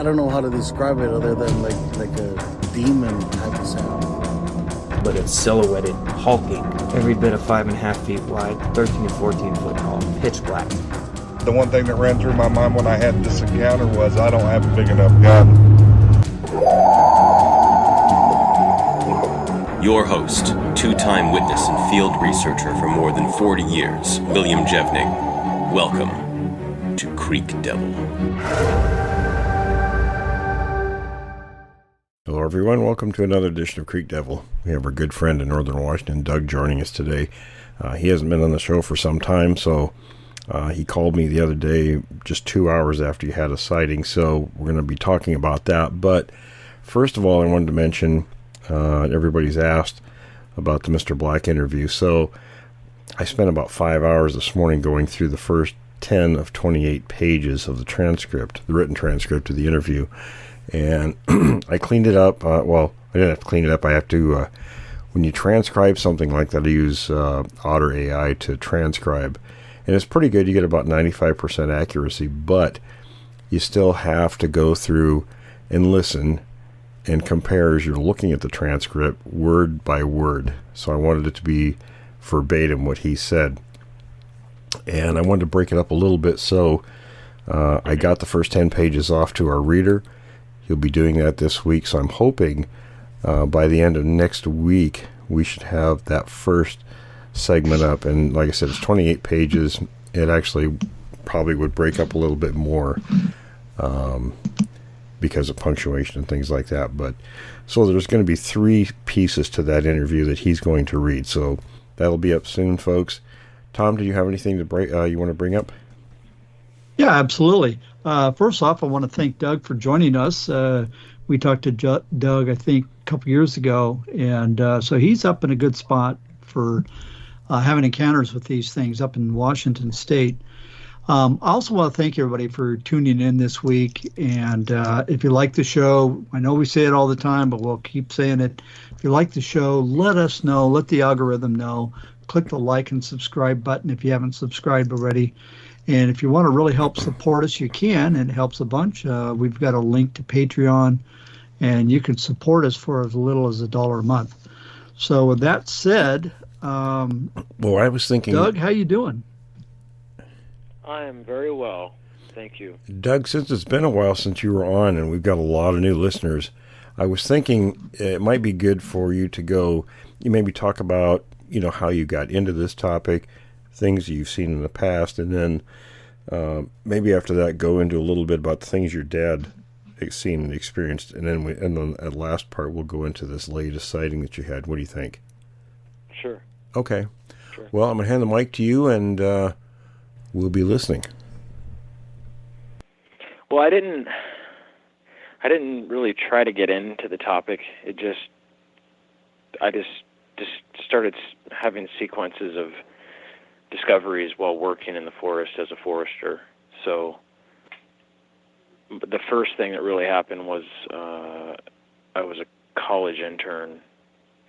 I don't know how to describe it other than like a demon type of sound. But it's silhouetted, hulking, every bit of 5.5 feet wide, 13 to 14 foot tall, pitch black. The one thing that ran through my mind when I had this encounter was I don't have a big enough gun. Your host, two-time witness and field researcher for more than 40 years, William Jevning. Welcome to Creek Devil. Hello everyone, welcome to another edition of Creek Devil. We have our good friend in Northern Washington, Doug, joining us today. He hasn't been on the show for some time, so he called me the other day just 2 hours after he had a sighting, so we're going to be talking about that. But first of all, I wanted to mention, everybody's asked about the Mr. Black interview. So I spent about 5 hours this morning going through the first 10 of 28 pages of the transcript, the written transcript of the interview. And I cleaned it up. Well, I didn't have to clean it up. I have to, when you transcribe something like that, I use Otter AI to transcribe. And it's pretty good. You get about 95% accuracy, but you still have to go through and listen and compare as you're looking at the transcript word by word. So I wanted it to be verbatim what he said. And I wanted to break it up a little bit. So I got the first 10 pages off to our reader. He'll be doing that this week. So I'm hoping by the end of next week, we should have that first segment up. And like I said, it's 28 pages. It actually probably would break up a little bit more because of punctuation and things like that. But so there's going to be 3 pieces to that interview that he's going to read. So that'll be up soon, folks. Tom, do you have anything to break? You want to bring up? Yeah, absolutely. First off, I want to thank Doug for joining us. We talked to Doug, I think, a couple years ago, and so he's up in a good spot for having encounters with these things up in Washington State. I also want to thank everybody for tuning in this week, and if you like the show, I know we say it all the time, but we'll keep saying it. If you like the show, let us know. Let the algorithm know. Click the like and subscribe button if you haven't subscribed already. And if you want to really help support us, you can, and it helps a bunch. We've got a link to Patreon, and you can support us for as little as $1 a month. So with that said, well, I was thinking, Doug, how you doing? I am very well, thank you. Doug, since it's been a while since you were on, and we've got a lot of new listeners, I was thinking it might be good for you to go, you maybe talk about, how you got into this topic, things you've seen in the past, and then maybe after that go into a little bit about the things your dad has seen and experienced, and then at the last part we'll go into this latest sighting that you had. What do you think? Sure. Okay. Sure. Well, I'm going to hand the mic to you, and we'll be listening. Well, I didn't really try to get into the topic. I just started having sequences of discoveries while working in the forest as a forester. So the first thing that really happened was I was a college intern,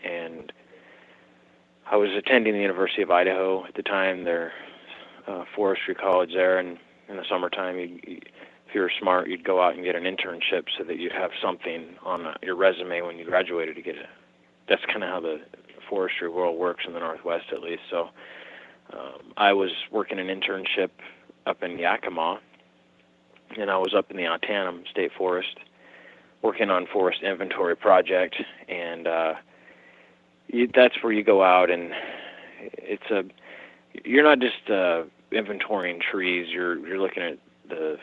and I was attending the University of Idaho at the time, their forestry college there, and in the summertime, if you were smart, you'd go out and get an internship so that you'd have something on your resume when you graduated to get it. That's kind of how the forestry world works in the Northwest, at least. So I was working an internship up in Yakima, and I was up in the Antanum State Forest working on forest inventory project, and that's where you go out, and you're not just inventorying trees. You're looking at the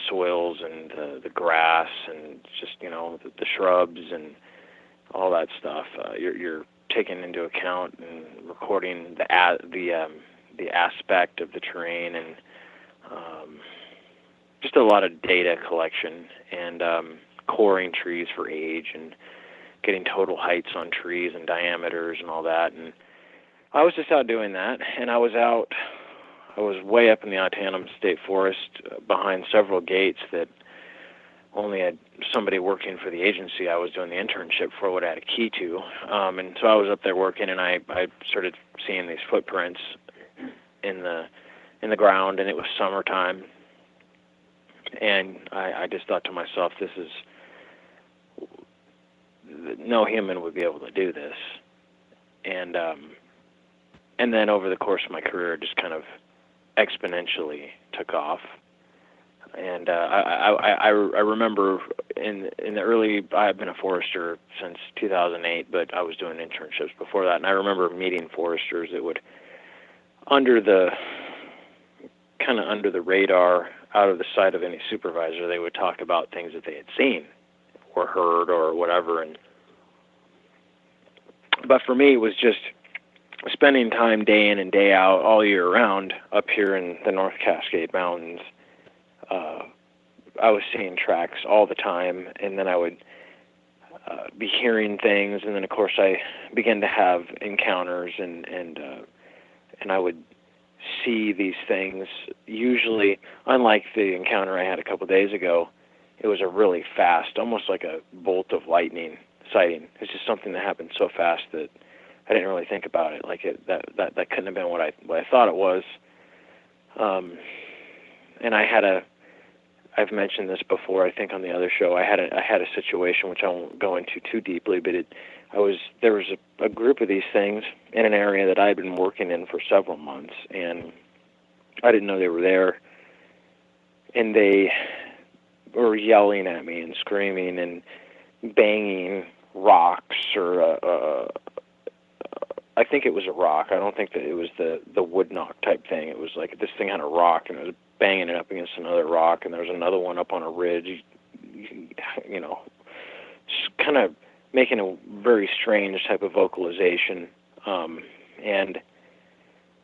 soils and the grass and just the shrubs and all that stuff. You're taking into account and recording the aspect of the terrain, and just a lot of data collection and coring trees for age and getting total heights on trees and diameters and all that. And I was just out doing that, and I was way up in the Antanum State Forest behind several gates that only had somebody working for the agency I was doing the internship for would have a key to. And so I was up there working, and I started seeing these footprints in the ground, and it was summertime. And I just thought to myself, no human would be able to do this. And then over the course of my career, it just kind of exponentially took off. And I remember in the early, I've been a forester since 2008, but I was doing internships before that. And I remember meeting foresters that would, under the radar, out of the sight of any supervisor, they would talk about things that they had seen or heard or whatever. But for me, it was just spending time day in and day out all year round up here in the North Cascade Mountains. I was seeing tracks all the time, and then I would be hearing things, and then of course I began to have encounters, and I would see these things. Usually, unlike the encounter I had a couple of days ago, it was a really fast, almost like a bolt of lightning sighting. It's just something that happened so fast that I didn't really think about it. Like that couldn't have been what I thought it was. And I've mentioned this before, I think on the other show. I had a situation which I won't go into too deeply, but there was a group of these things in an area that I had been working in for several months, and I didn't know they were there. And they were yelling at me and screaming and banging rocks, or I think it was a rock. I don't think that it was the wood knock type thing. It was like this thing had a rock, and it was banging it up against another rock, and there was another one up on a ridge, just kind of making a very strange type of vocalization, and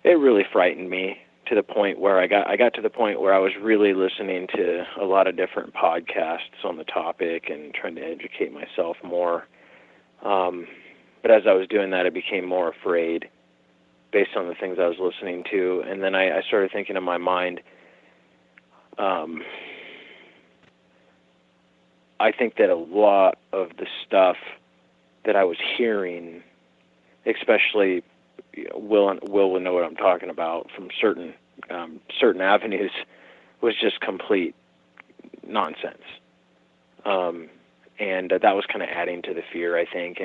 it really frightened me to the point where I got to the point where I was really listening to a lot of different podcasts on the topic and trying to educate myself more. But as I was doing that, I became more afraid based on the things I was listening to, and then I started thinking in my mind, I think that a lot of the stuff that I was hearing, especially Will know what I'm talking about from certain avenues, was just complete nonsense. And that was kind of adding to the fear, I think.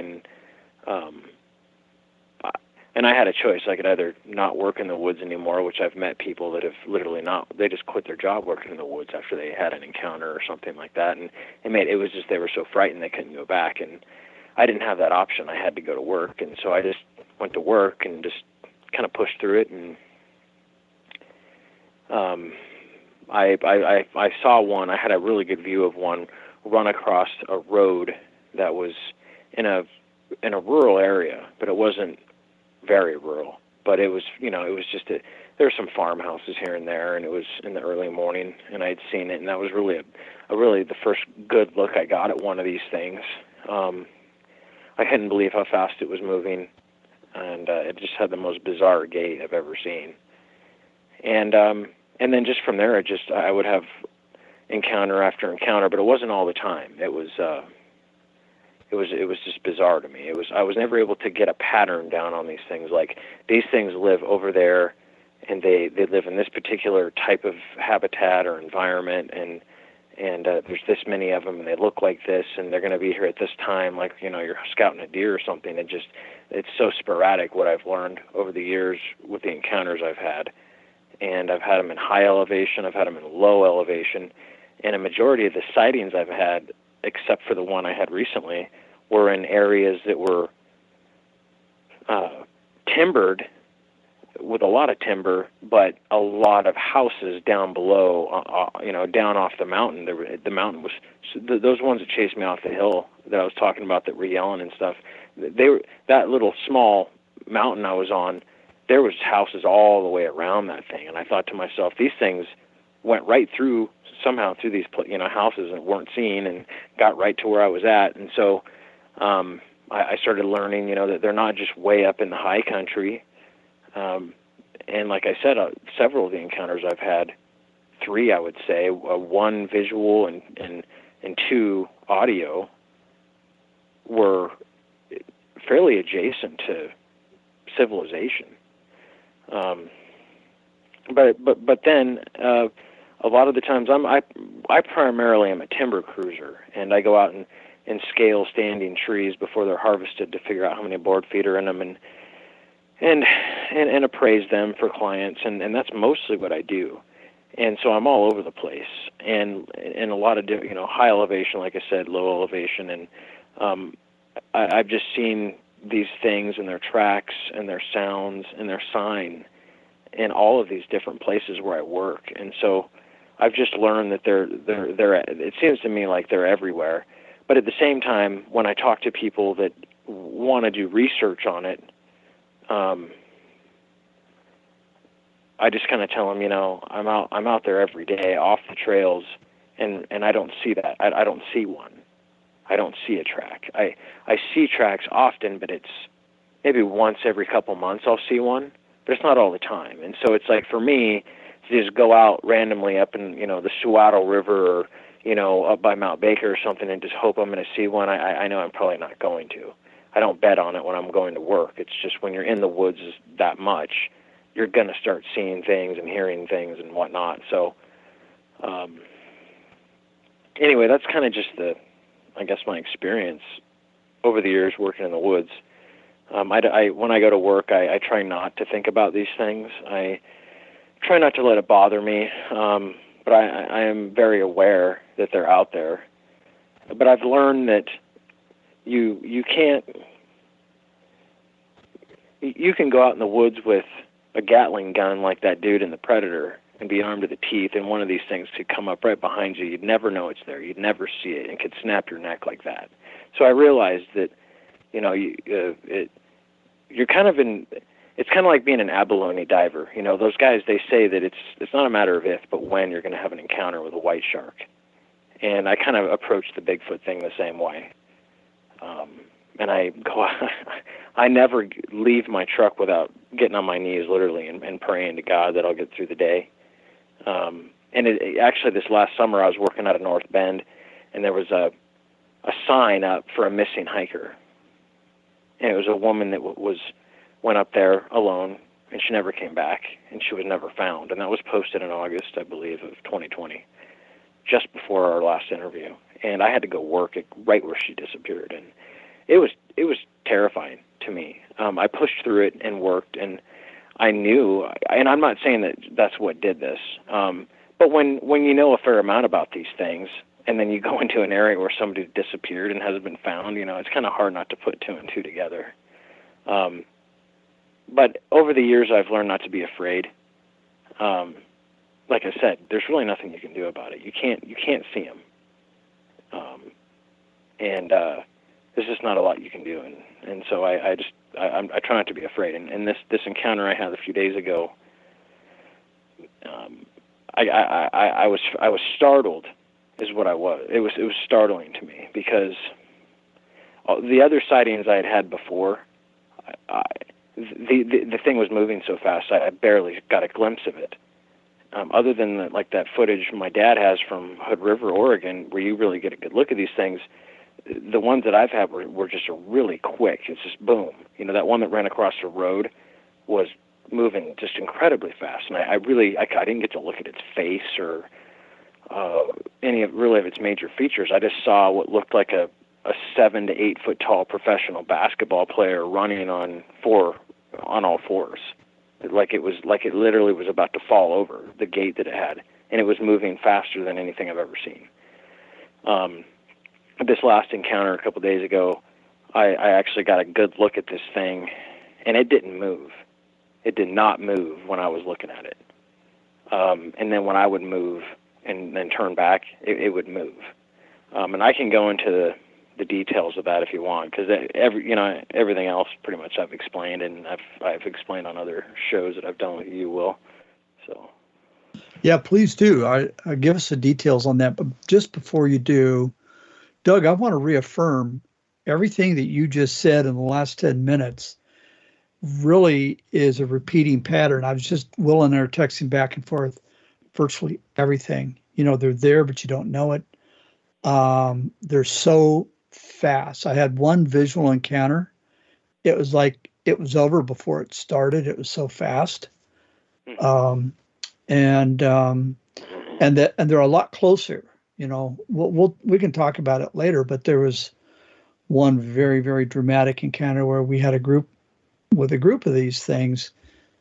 And I had a choice. I could either not work in the woods anymore, which I've met people that have literally they just quit their job working in the woods after they had an encounter or something like that. And it was just, they were so frightened they couldn't go back. And I didn't have that option. I had to go to work. And so I just went to work and just kind of pushed through it. And I saw one. I had a really good view of one run across a road that was in a rural area, but it wasn't very rural. But it was, it was just there were some farmhouses here and there, and it was in the early morning, and I had seen it, and that was really really the first good look I got at one of these things. I couldn't believe how fast it was moving, and it just had the most bizarre gait I've ever seen. And then just from there, I would have encounter after encounter, but it wasn't all the time. It was just bizarre to me. I was never able to get a pattern down on these things. Like, these things live over there, and they live in this particular type of habitat or environment, and there's this many of them, and they look like this, and they're going to be here at this time, like, you're scouting a deer or something. It's so sporadic what I've learned over the years with the encounters I've had. And I've had them in high elevation, I've had them in low elevation, and a majority of the sightings I've had, except for the one I had recently, were in areas that were timbered, with a lot of timber, but a lot of houses down below, down off the mountain. The mountain was, those ones that chased me off the hill that I was talking about that were yelling and stuff, that little small mountain I was on, there was houses all the way around that thing. And I thought to myself, these things went right through, somehow through these houses and weren't seen, and got right to where I was at. And so I started learning, that they're not just way up in the high country. And like I said, several of the encounters I've had, 3 I would say, 1 visual and 2 audio, were fairly adjacent to civilization. But then a lot of the times I primarily am a timber cruiser, and I go out and scale standing trees before they're harvested to figure out how many board feet are in them and appraise them for clients, and that's mostly what I do. And so I'm all over the place, and a lot of different, high elevation, like I said, low elevation, and I've just seen these things and their tracks and their sounds and their sign in all of these different places where I work. And so I've just learned that they're it seems to me like they're everywhere. But at the same time, when I talk to people that want to do research on it, I just kind of tell them, I'm out there every day off the trails, and I don't see that. I don't see one. I don't see a track. I see tracks often, but it's maybe once every couple months I'll see one, but it's not all the time. And so it's like for me to just go out randomly up in the Saguaro River or up by Mount Baker or something and just hope I'm going to see one. I know I'm probably not going to. I don't bet on it when I'm going to work. It's just when you're in the woods that much, you're going to start seeing things and hearing things and whatnot. So anyway, that's kind of just my experience over the years working in the woods. When I go to work, I try not to think about these things. I try not to let it bother me, but I am very aware that they're out there. But I've learned that you can go out in the woods with a Gatling gun like that dude in The Predator and be armed to the teeth, and one of these things could come up right behind you. You'd never know it's there. You'd never see it, and could snap your neck like that. So I realized that, you're kind of in. It's kind of like being an abalone diver. Those guys, they say that it's not a matter of if, but when you're going to have an encounter with a white shark. And I kind of approach the Bigfoot thing the same way. And I never leave my truck without getting on my knees, literally, and praying to God that I'll get through the day. Actually, this last summer, I was working out of North Bend, and there was a sign up for a missing hiker. And it was a woman that went up there alone, and she never came back, and she was never found. And that was posted in August, I believe, of 2020, just before our last interview. And I had to go work right where she disappeared, and it was terrifying to me. I pushed through it and worked, and I knew, and I'm not saying that that's what did this, but when you know a fair amount about these things, and then you go into an area where somebody disappeared and hasn't been found, it's kind of hard not to put two and two together. But over the years, I've learned not to be afraid. Like I said, there's really nothing you can do about it. You can't see them, and there's just not a lot you can do. And so I try not to be afraid. And this encounter I had a few days ago, I was startled, is what I was. It was startling to me because the other sightings I had before, the thing was moving so fast I barely got a glimpse of it. Other than that footage my dad has from Hood River, Oregon, where you really get a good look at these things, the ones that I've had were just really quick. It's just boom. That one that ran across the road was moving just incredibly fast, and I didn't get to look at its face or any of its major features. I just saw what looked like a 7 to 8 foot tall professional basketball player running on all fours. Like it literally was about to fall over the gait that it had, and it was moving faster than anything I've ever seen. This last encounter a couple days ago, I actually got a good look at this thing, and it didn't move. It did not move when I was looking at it. And then when I would move and then turn back, it would move. And I can go into the details of that if you want, because everything else pretty much I've explained, and I've explained on other shows that I've done with you, Will. So. Yeah, please do. Give us the details on that. But just before you do, Doug, I want to reaffirm everything that you just said in the last 10 minutes really is a repeating pattern. I was just, Will and I are texting back and forth virtually everything. They're there, but you don't know it. They're so fast. I had one visual encounter. It was like it was over before it started. It was so fast. and they're a lot closer. We can talk about it later, but there was one very, very dramatic encounter where we had a group of these things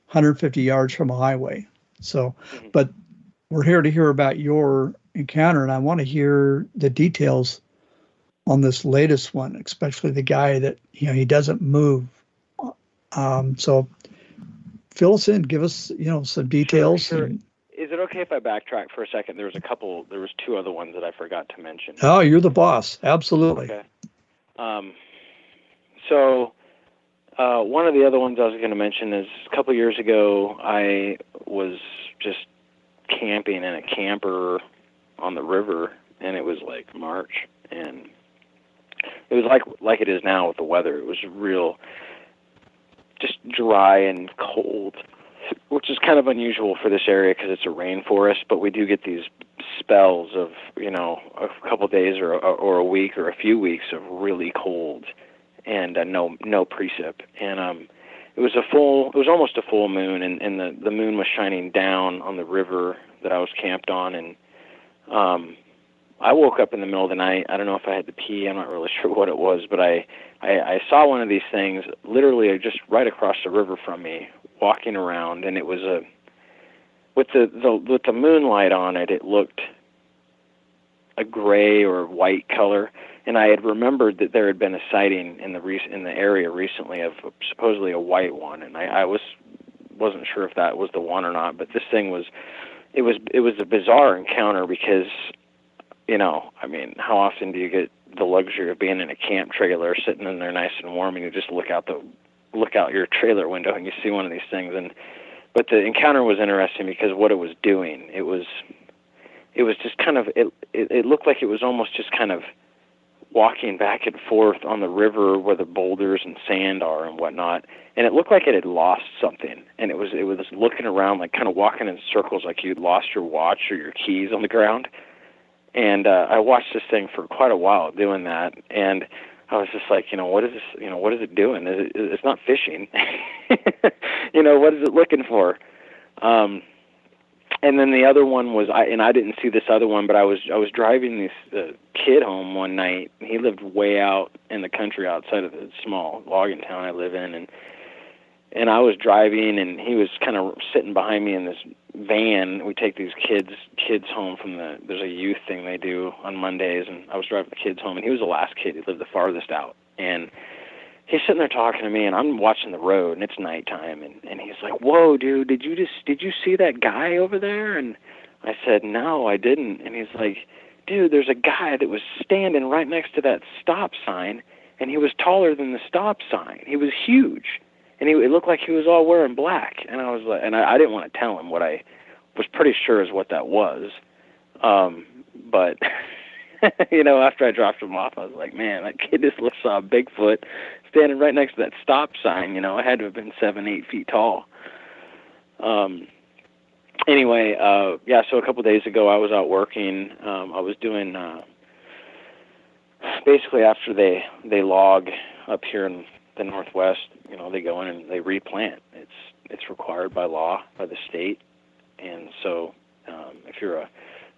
150 yards from a highway. So, but we're here to hear about your encounter, and I want to hear the details on this latest one, especially the guy that, he doesn't move. So fill us in, give us, some details. Sure. Is it okay if I backtrack for a second? There was two other ones that I forgot to mention. Oh, you're the boss. Absolutely. Okay. So one of the other ones I was going to mention is a couple years ago, I was just camping in a camper on the river, and it was like March, and it was like it is now with the weather. It was real, just dry and cold, which is kind of unusual for this area because it's a rainforest, but we do get these spells of, a couple days or a week or a few weeks of really cold and no precip. And it was almost a full moon, and the moon was shining down on the river that I was camped on, and I woke up in the middle of the night. I don't know if I had to pee. I'm not really sure what it was, but I saw one of these things literally just right across the river from me, walking around, and it was with the moonlight on it. It looked a gray or white color, and I had remembered that there had been a sighting in the area recently of supposedly a white one, and I wasn't sure if that was the one or not. But this thing was a bizarre encounter because, how often do you get the luxury of being in a camp trailer, sitting in there nice and warm, and you just look out your trailer window and you see one of these things? But the encounter was interesting because what it was doing, it was just kind of, it looked like it was almost just kind of walking back and forth on the river where the boulders and sand are and whatnot, and it looked like it had lost something, and it was looking around, like kind of walking in circles, like you'd lost your watch or your keys on the ground. And I watched this thing for quite a while doing that, and I was just like, what is this? What is it doing? It's not fishing. What is it looking for? And then the other one was, I didn't see this other one, but I was driving this kid home one night. He lived way out in the country outside of the small logging town I live in, and I was driving, and he was kind of sitting behind me in this van. We take these kids home from there's a youth thing they do on Mondays, and I was driving the kids home, and he was the last kid. He lived the farthest out, and he's sitting there talking to me, and I'm watching the road, and it's nighttime, and he's like, "Whoa, dude, did you see that guy over there?" And I said, "No, I didn't." And he's like, "Dude, there's a guy that was standing right next to that stop sign, and he was taller than the stop sign. He was huge, and it looked like he was all wearing black." And I was like, and I didn't want to tell him what I was pretty sure is what that was, but after I dropped him off, I was like, man, that kid just saw a Bigfoot standing right next to that stop sign. I had to have been 7-8 feet tall. Anyway, so a couple days ago, I was out working. I was doing, basically after they log up here in the Northwest, they go in and they replant. It's required by law, by the state. And so if you're a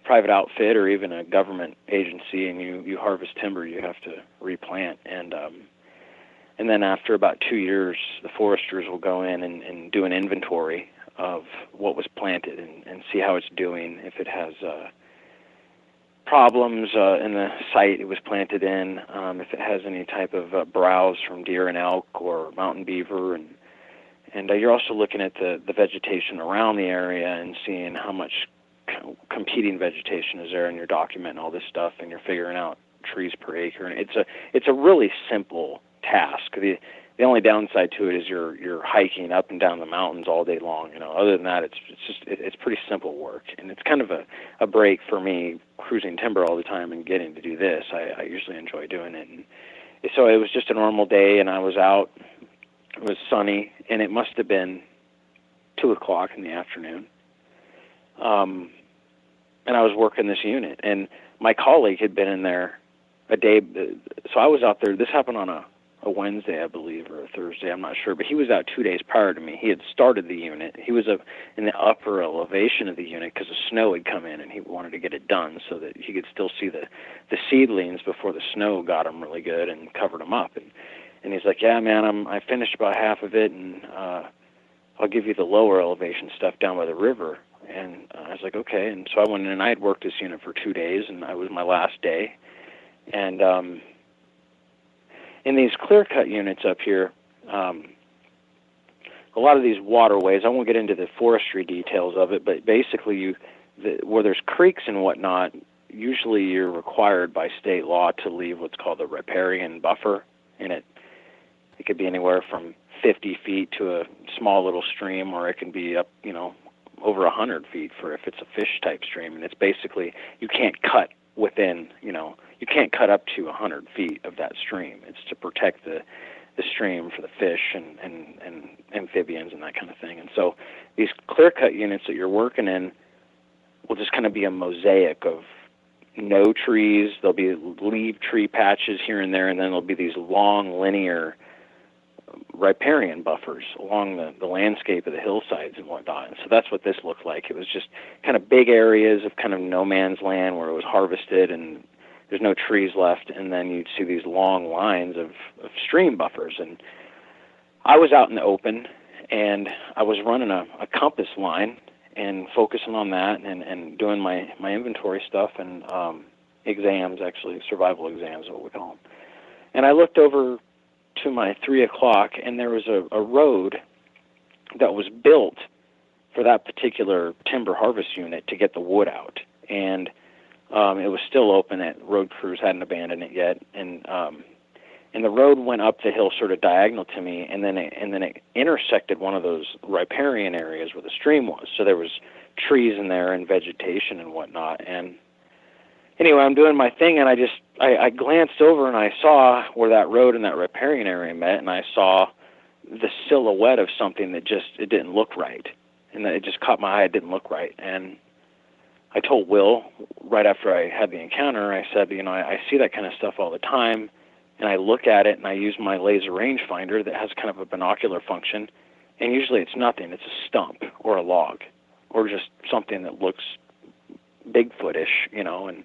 private outfit or even a government agency and you harvest timber, you have to replant. And then after about 2 years, the foresters will go in and do an inventory of what was planted and see how it's doing, if it has problems in the site it was planted in, if it has any type of browse from deer and elk or mountain beaver, and you're also looking at the vegetation around the area and seeing how much competing vegetation is there in your document and all this stuff, and you're figuring out trees per acre. And it's a really simple task. The only downside to it is you're hiking up and down the mountains all day long. Other than that, it's pretty simple work, and it's kind of a break for me cruising timber all the time and getting to do this. I usually enjoy doing it. And so it was just a normal day, and I was out. It was sunny, and it must have been 2:00 in the afternoon. And I was working this unit, and my colleague had been in there a day. So I was out there. This happened on a a Wednesday, I believe, or a Thursday, I'm not sure, but he was out 2 days prior to me. He had started the unit. He was in the upper elevation of the unit because the snow had come in, and he wanted to get it done so that he could still see the seedlings before the snow got them really good and covered them up. And he's like, yeah, man, I finished about half of it, and I'll give you the lower elevation stuff down by the river. And I was like, okay. And so I went in, and I had worked this unit for 2 days, and it was my last day. And in these clear-cut units up here, a lot of these waterways, I won't get into the forestry details of it, but basically where there's creeks and whatnot, usually you're required by state law to leave what's called a riparian buffer, and it could be anywhere from 50 feet to a small little stream, or it can be up, over 100 feet for if it's a fish-type stream, and it's basically you can't cut within, you can't cut up to 100 feet of that stream. It's to protect the stream for the fish and amphibians and that kind of thing. And so these clear-cut units that you're working in will just kind of be a mosaic of no trees. There'll be leaf tree patches here and there, and then there'll be these long linear riparian buffers along the landscape of the hillsides and whatnot. And so that's what this looked like. It was just kind of big areas of kind of no man's land where it was harvested and there's no trees left, and then you'd see these long lines of stream buffers. And I was out in the open, and I was running a compass line and focusing on that and doing my inventory stuff and exams, actually, survival exams is what we call them. And I looked over to my 3 o'clock, and there was a road that was built for that particular timber harvest unit to get the wood out. And it was still open. Road crews hadn't abandoned it yet, and the road went up the hill sort of diagonal to me, and then it intersected one of those riparian areas where the stream was. So there was trees in there and vegetation and whatnot. And anyway, I'm doing my thing, and I glanced over and I saw where that road and that riparian area met, and I saw the silhouette of something that it didn't look right, and it just caught my eye. It didn't look right, and I told Will right after I had the encounter, I said, I see that kind of stuff all the time, and I look at it, and I use my laser rangefinder that has kind of a binocular function, and usually it's nothing. It's a stump or a log or just something that looks Bigfoot-ish, and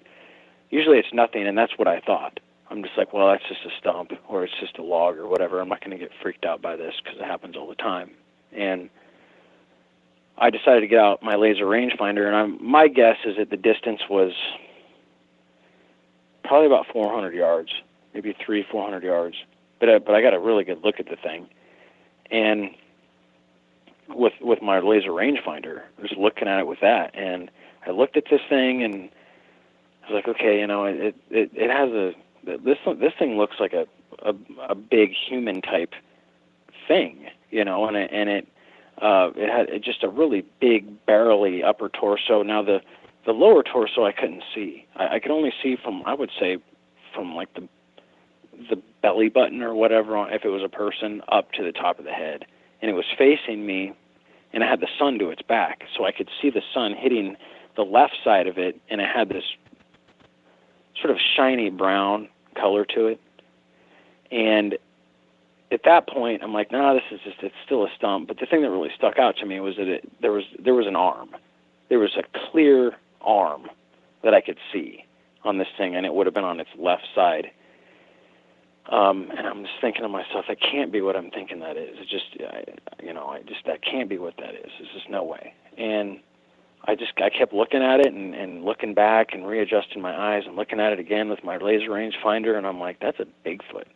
usually it's nothing, and that's what I thought. I'm just like, well, that's just a stump or it's just a log or whatever. I'm not going to get freaked out by this because it happens all the time. And I decided to get out my laser rangefinder, and my guess is that the distance was probably about 400 yards, maybe 300-400 yards. But I got a really good look at the thing, and with my laser rangefinder, just looking at it with that, and I looked at this thing, and I was like, okay, it has this thing looks like a big human type thing, and it had just a really big, barrely upper torso. Now the lower torso I couldn't see. I could only see from, I would say, from like the belly button or whatever, if it was a person, up to the top of the head. And it was facing me, and it had the sun to its back, so I could see the sun hitting the left side of it, and it had this sort of shiny brown color to it. And at that point, I'm like, no, it's still a stump. But the thing that really stuck out to me was that there was an arm. There was a clear arm that I could see on this thing, and it would have been on its left side. And I'm just thinking to myself, that can't be what I'm thinking that is. It's just, that can't be what that is. There's just no way. And I kept looking at it and looking back and readjusting my eyes and looking at it again with my laser rangefinder, and I'm like, that's a Bigfoot.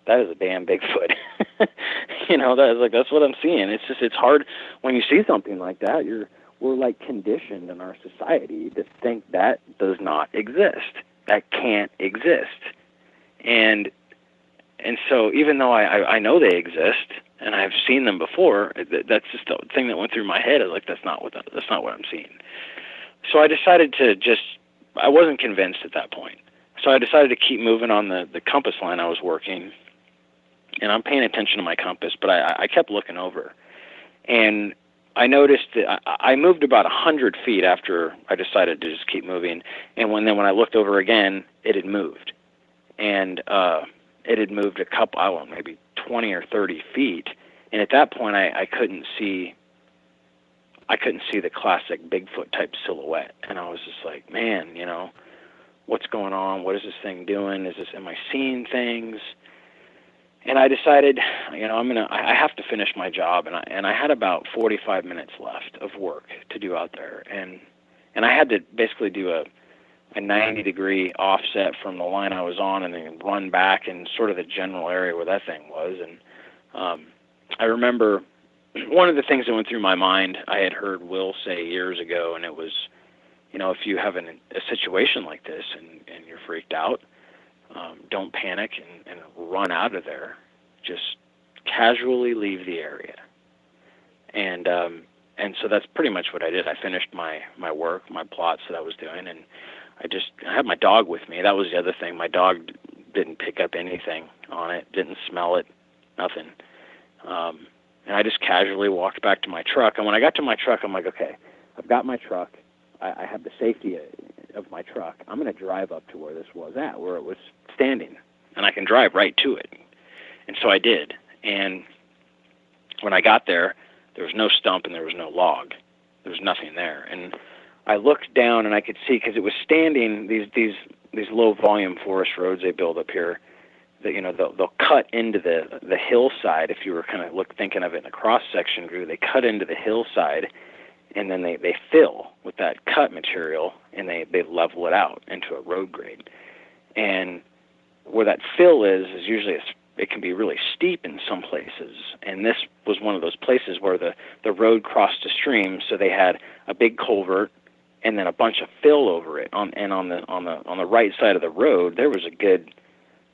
That is a damn Bigfoot. That's what I'm seeing. It's hard when you see something like that. We're like conditioned in our society to think that does not exist. That can't exist. And so even though I know they exist and I've seen them before, that's just the thing that went through my head. I was like, that's not what I'm seeing. So I decided I wasn't convinced at that point. So I decided to keep moving on the compass line I was working, and I'm paying attention to my compass, but I kept looking over. And I noticed that I moved about 100 feet after I decided to just keep moving, and when I looked over again, it had moved. And it had moved a couple, I don't know, maybe 20 or 30 feet. And at that point, I couldn't see the classic Bigfoot type silhouette. And I was just like, man, you know, what's going on? What is this thing doing? Am I seeing things? And I decided, you know, I have to finish my job. And I had about 45 minutes left of work to do out there. And I had to basically do a 90-degree offset from the line I was on and then run back in sort of the general area where that thing was. And I remember one of the things that went through my mind, I had heard Will say years ago, and it was, you know, if you have a situation like this and you're freaked out, don't panic and run out of there. Just casually leave the area. And so that's pretty much what I did. I finished my work, my plots that I was doing, and I had my dog with me. That was the other thing. My dog didn't pick up anything on it, didn't smell it, nothing. And I just casually walked back to my truck. And when I got to my truck, I'm like, okay, I've got my truck. I have the safety of my truck. I'm going to drive up to where this was at, where it was standing, and I can drive right to it. And so I did. And when I got there, there was no stump and there was no log. There was nothing there. And I looked down and I could see, because it was standing, these low volume forest roads they build up here, that, you know, they'll cut into the hillside. If you were kind of thinking of it in a cross section view, they cut into the hillside, and then they fill with that cut material, and they level it out into a road grade. And where that fill is usually it can be really steep in some places, and this was one of those places where the road crossed a stream, so they had a big culvert and then a bunch of fill over it. On the right side of the road, there was a good,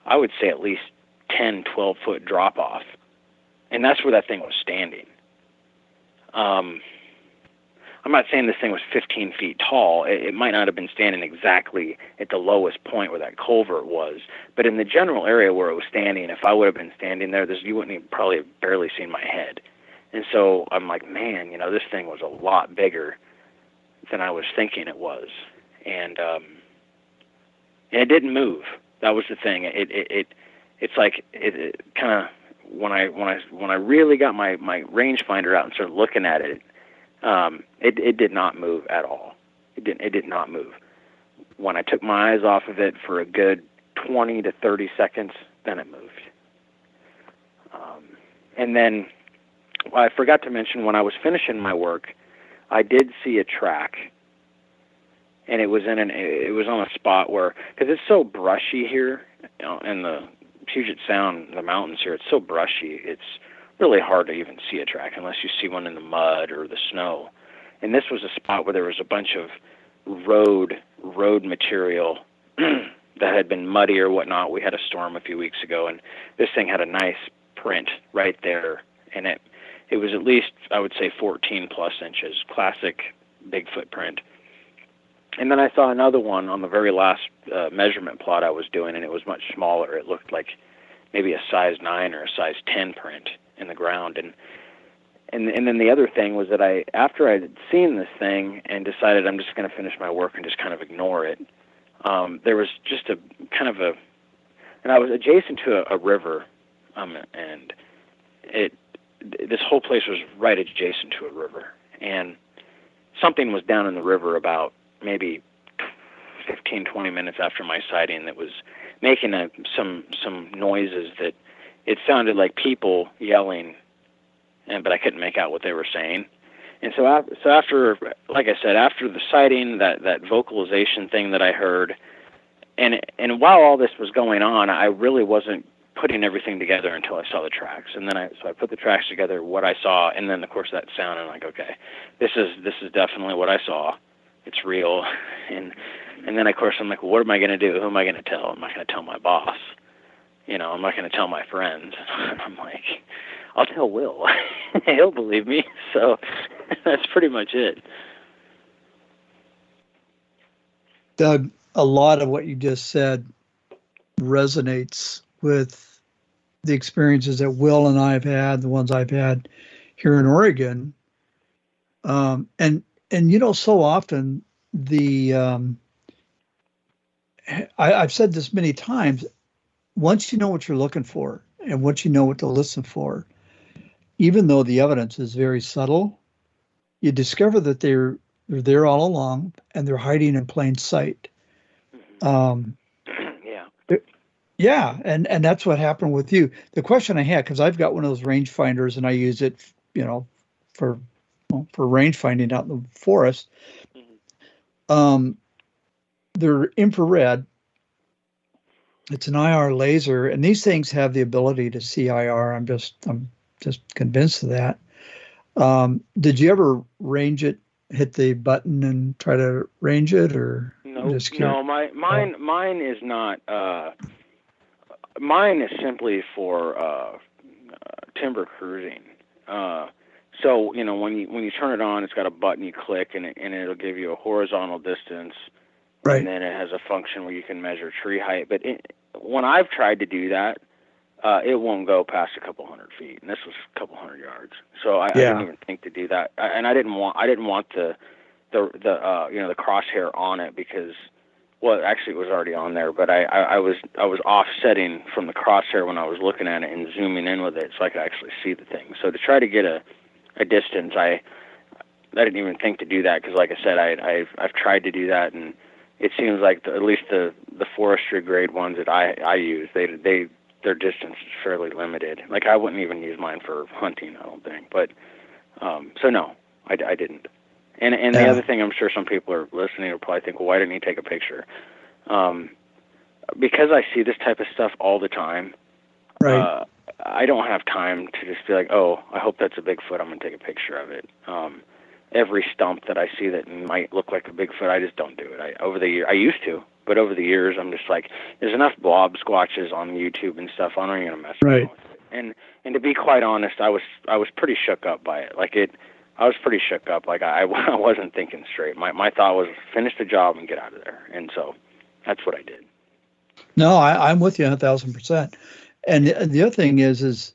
I would say, at least 10, 12-foot drop-off. And that's where that thing was standing. I'm not saying this thing was 15 feet tall. It might not have been standing exactly at the lowest point where that culvert was. But in the general area where it was standing, if I would have been standing there, you wouldn't have probably barely seen my head. And so I'm like, man, you know, this thing was a lot bigger than I was thinking it was. And it didn't move. That was the thing. It's like it kind of, when I really got my rangefinder out and started looking at it, it did not move at all. It did not move. When I took my eyes off of it for a good 20 to 30 seconds, then it moved. And then I forgot to mention, when I was finishing my work, I did see a track, and it was on a spot where, because it's so brushy here, you know, in the Puget Sound, the mountains here, it's so brushy, it's really hard to even see a track unless you see one in the mud or the snow. And this was a spot where there was a bunch of road material that had been muddy or whatnot. We had a storm a few weeks ago, and this thing had a nice print right there, and it was at least, I would say, 14 plus inches, classic Bigfoot print. And then I saw another one on the very last measurement plot I was doing, and it was much smaller. It looked like maybe a size 9 or a size 10 print in the ground. And then the other thing was that after I had seen this thing and decided I'm just going to finish my work and just kind of ignore it, there was just a kind of and I was adjacent to a river, and this whole place was right adjacent to a river, and something was down in the river about maybe 15, 20 minutes after my sighting that was making some noises that it sounded like people yelling, but I couldn't make out what they were saying. And so after, like I said, after the sighting, that vocalization thing that I heard, and while all this was going on, I really wasn't putting everything together until I saw the tracks. And then I put the tracks together, what I saw, and then of course that sound, and I'm like, okay, this is definitely what I saw. It's real. And then of course I'm like, well, what am I going to do? Who am I going to tell? I'm not going to tell my boss. You know, I'm not going to tell my friends. I'm like, I'll tell Will. He'll believe me. So that's pretty much it. Doug, a lot of what you just said resonates with the experiences that Will and I have had, the ones I've had here in Oregon. And you know, so often I've said this many times, once you know what you're looking for and once you know what to listen for, even though the evidence is very subtle, you discover that they're there all along and they're hiding in plain sight. Yeah, and that's what happened with you. The question I had, because I've got one of those range finders and I use it, for range finding out in the forest. They're infrared. It's an IR laser, and these things have the ability to see IR. I'm just convinced of that. Did you ever range it, hit the button and try to range it, or no? Mine is not. Mine is simply for timber cruising. So when you turn it on, it's got a button you click, and it'll give you a horizontal distance, right? And then it has a function where you can measure tree height. But when I've tried to do that, it won't go past a couple hundred feet, and this was a couple hundred yards. So I didn't even think to do that, and I didn't want the crosshair on it because. Well, actually, it was already on there, but I was offsetting from the crosshair when I was looking at it and zooming in with it, so I could actually see the thing. So to try to get a distance, I didn't even think to do that because, like I said, I've tried to do that, and it seems like at least the forestry grade ones that I use, their distance is fairly limited. Like I wouldn't even use mine for hunting, I don't think. But so no, I didn't. And the other thing, I'm sure some people are listening will probably think, well, why didn't he take a picture? Because I see this type of stuff all the time. Right. I don't have time to just be like, oh, I hope that's a Bigfoot. I'm going to take a picture of it. Every stump that I see that might look like a Bigfoot, I just don't do it. I used to, but over the years, I'm just like, there's enough blob squatches on YouTube and stuff. I'm not even going to mess around with it. And to be quite honest, I was pretty shook up by it. I was pretty shook up. Like I wasn't thinking straight. My thought was finish the job and get out of there. And so that's what I did. No, I'm with you 1,000%. And the other thing is,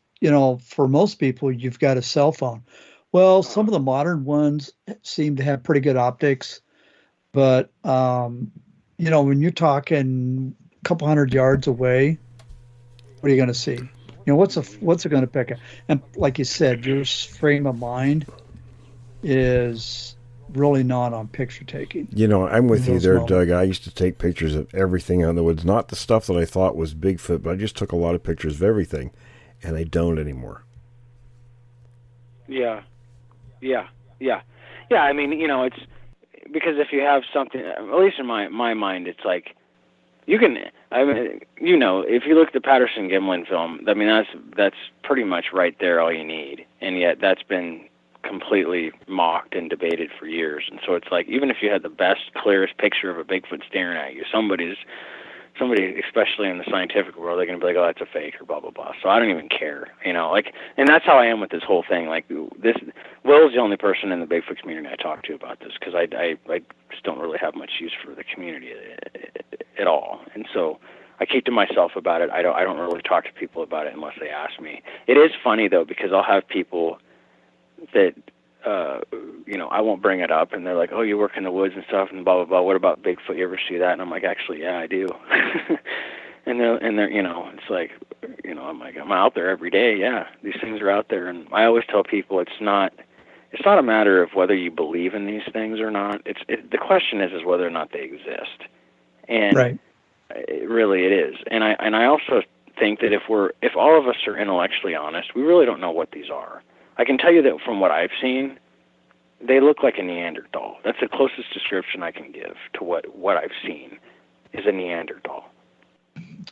for most people, you've got a cell phone. Well, some of the modern ones seem to have pretty good optics, but when you're talking a couple hundred yards away, what are you going to see? What's it going to pick up? And like you said, your frame of mind is really not on picture taking. I'm with you there, Doug. I used to take pictures of everything out in the woods, not the stuff that I thought was Bigfoot, but I just took a lot of pictures of everything, and I don't anymore. Yeah. I mean, it's because if you have something, at least in my mind, it's like you can. I mean, if you look at the Patterson Gimlin film, I mean that's pretty much right there all you need, and yet that's been completely mocked and debated for years. And so it's like, even if you had the best, clearest picture of a Bigfoot staring at you, somebody, especially in the scientific world, they're going to be like, oh, that's a fake or blah, blah, blah. So I don't even care, and that's how I am with this whole thing. Like Will's the only person in the Bigfoot community I talk to about this because I just don't really have much use for the community at all. And so I keep to myself about it. I don't really talk to people about it unless they ask me. It is funny though, because I'll have people that I won't bring it up, and they're like, oh, you work in the woods and stuff and blah blah blah, what about Bigfoot, you ever see that? And I'm like, actually, yeah, I do. and they're it's like, I'm like, I'm out there every day. Yeah, these things are out there. And I always tell people it's not a matter of whether you believe in these things or not. The question is whether or not they exist. And really it is. And I also think that if all of us are intellectually honest, we really don't know what these are. I can tell you that from what I've seen, they look like a Neanderthal. That's the closest description I can give to what I've seen is a Neanderthal.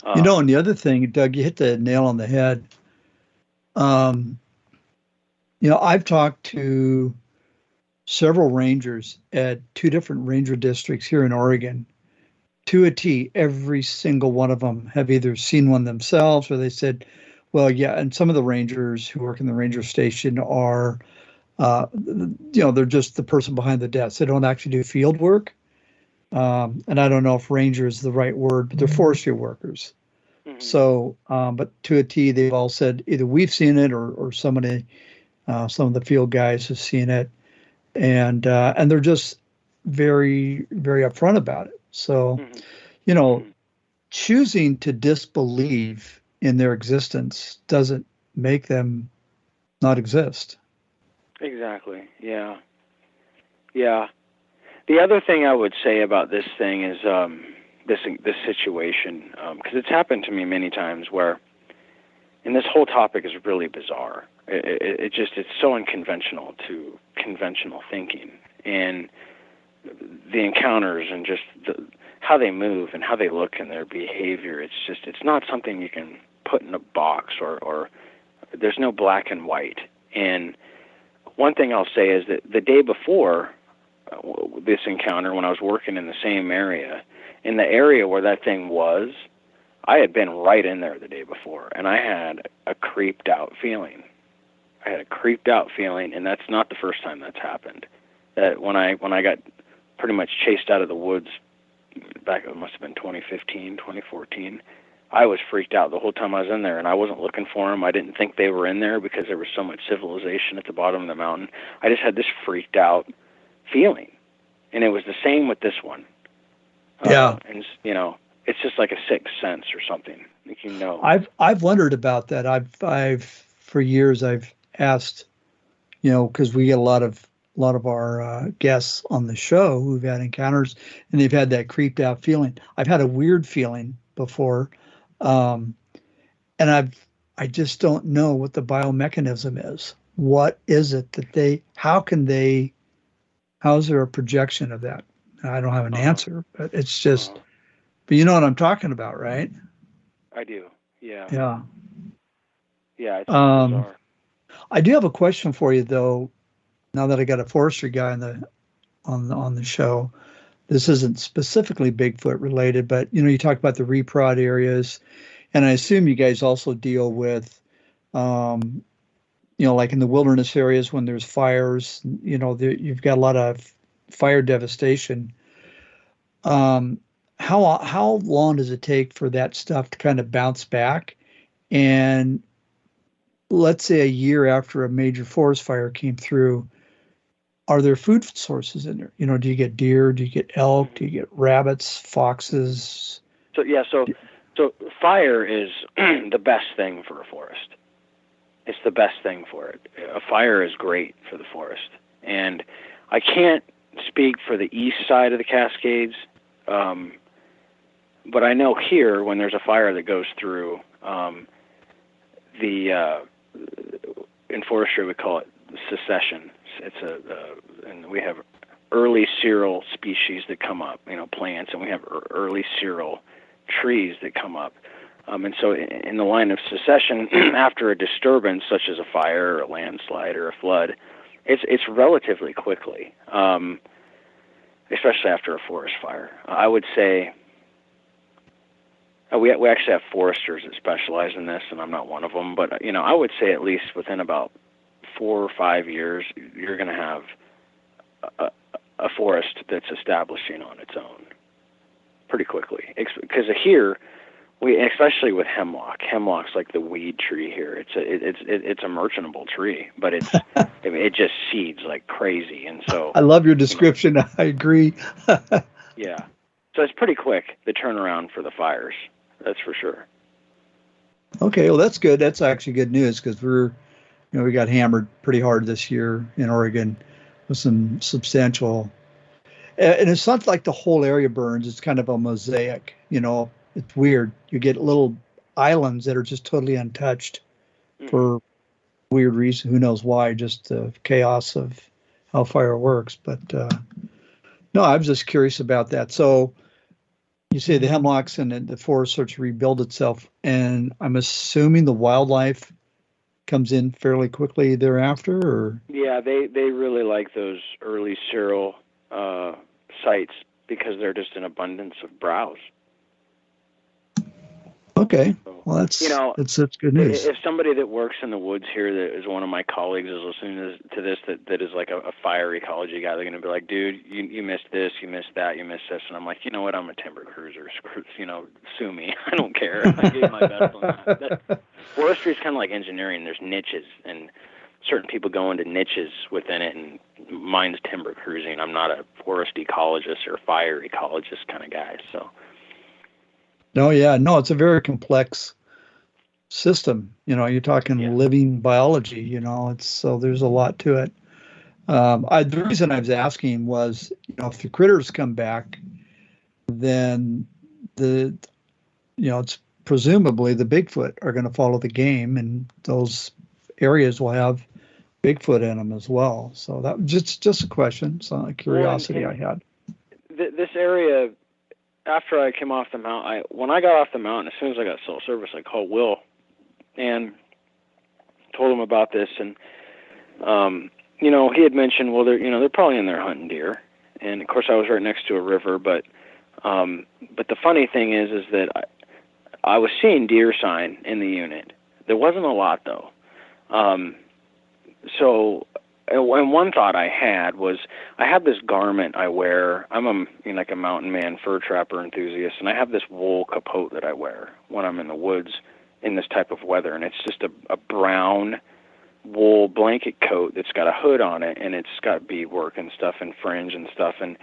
And the other thing, Doug, you hit the nail on the head. I've talked to several rangers at 2 different ranger districts here in Oregon. To a T, every single one of them have either seen one themselves or they said, well, yeah, and some of the rangers who work in the ranger station are, they're just the person behind the desk. They don't actually do field work. And I don't know if ranger is the right word, but they're forestry workers. Mm-hmm. So, but to a T, they've all said either we've seen it or somebody, some of the field guys have seen it. And they're just very, very upfront about it. So, choosing to disbelieve in their existence doesn't make them not exist. Exactly. Yeah. Yeah. The other thing I would say about this thing is this situation, because it's happened to me many times where, and this whole topic is really bizarre. It's so unconventional to conventional thinking, and the encounters and just how they move and how they look and their behavior. It's not something you can put in a box or there's no black and white. And one thing I'll say is that the day before this encounter, when I was working in the same area, in the area where that thing was, I had been right in there the day before, and I had a creeped out feeling. And that's not the first time that's happened. That when I got pretty much chased out of the woods back, it must have been 2015, 2014, I was freaked out the whole time I was in there, and I wasn't looking for them. I didn't think they were in there because there was so much civilization at the bottom of the mountain. I just had this freaked out feeling, and it was the same with this one. Yeah. And it's just like a sixth sense or something. I've wondered about that. I've for years I've asked, because we get a lot of our guests on the show who've had encounters and they've had that creeped out feeling. I've had a weird feeling before, and I just don't know what the biomechanism is. What is it that how is there a projection of that? I don't have an answer, but it's just, but you know what I'm talking about, right? I do. Yeah. Yeah. Yeah. It's bizarre. I do have a question for you though. Now that I got a forestry guy on the show, this isn't specifically Bigfoot related, but you talk about the reprod areas, and I assume you guys also deal with, like in the wilderness areas when there's fires. You've got a lot of fire devastation. How long does it take for that stuff to kind of bounce back? And let's say a year after a major forest fire came through, are there food sources in there? Do you get deer? Do you get elk? Do you get rabbits, foxes? So fire is the best thing for a forest. It's the best thing for it. A fire is great for the forest. And I can't speak for the east side of the Cascades, but I know here when there's a fire that goes through, in forestry we call it succession. And we have early cereal species that come up, plants, and we have early cereal trees that come up. And so in the line of succession, after a disturbance such as a fire or a landslide or a flood, it's relatively quickly, especially after a forest fire. I would say we actually have foresters that specialize in this, and I'm not one of them, but I would say at least within about 4 or 5 years, you're going to have a forest that's establishing on its own pretty quickly. Because here, especially with hemlock's like the weed tree here. It's a merchantable tree, but it just seeds like crazy, and so I love your description. I agree. Yeah, so it's pretty quick, the turnaround for the fires. That's for sure. Okay, well that's good. That's actually good news because we got hammered pretty hard this year in Oregon with some substantial, and it's not like the whole area burns. It's kind of a mosaic, It's weird. You get little islands that are just totally untouched for weird reason. Who knows why? Just the chaos of how fire works. But no, I was just curious about that. So you say the hemlocks and the forest starts to rebuild itself, and I'm assuming the wildlife comes in fairly quickly thereafter, or? Yeah, they really like those early cereal sites because they're just an abundance of browse. Okay, well that's good news. If somebody that works in the woods here, that is one of my colleagues, is listening to this, that is like a fire ecology guy, they're going to be like, dude, you missed this, you missed that, you missed this, and I'm like, you know what? I'm a timber cruiser. Sue me. I don't care. I gave my best on that. Forestry is kind of like engineering. There's niches, and certain people go into niches within it, and mine's timber cruising. I'm not a forest ecologist or fire ecologist kind of guy, so. No, yeah, no, it's a very complex system. You're talking living biology. It's so there's a lot to it. The reason I was asking was, if the critters come back, then it's presumably the Bigfoot are going to follow the game, and those areas will have Bigfoot in them as well. So that was just a question, so a curiosity I had. This area, after I came off the mountain, when I got off the mountain, as soon as I got cell service, I called Will and told him about this, and he had mentioned, well, they're probably in there hunting deer, and of course I was right next to a river, but the funny thing is that I was seeing deer sign in the unit. There wasn't a lot though. So, and one thought I had was, I have this garment I wear. I'm like a mountain man, fur trapper enthusiast, and I have this wool capote that I wear when I'm in the woods in this type of weather, and it's just a brown wool blanket coat that's got a hood on it, and it's got beadwork and stuff and fringe and stuff, and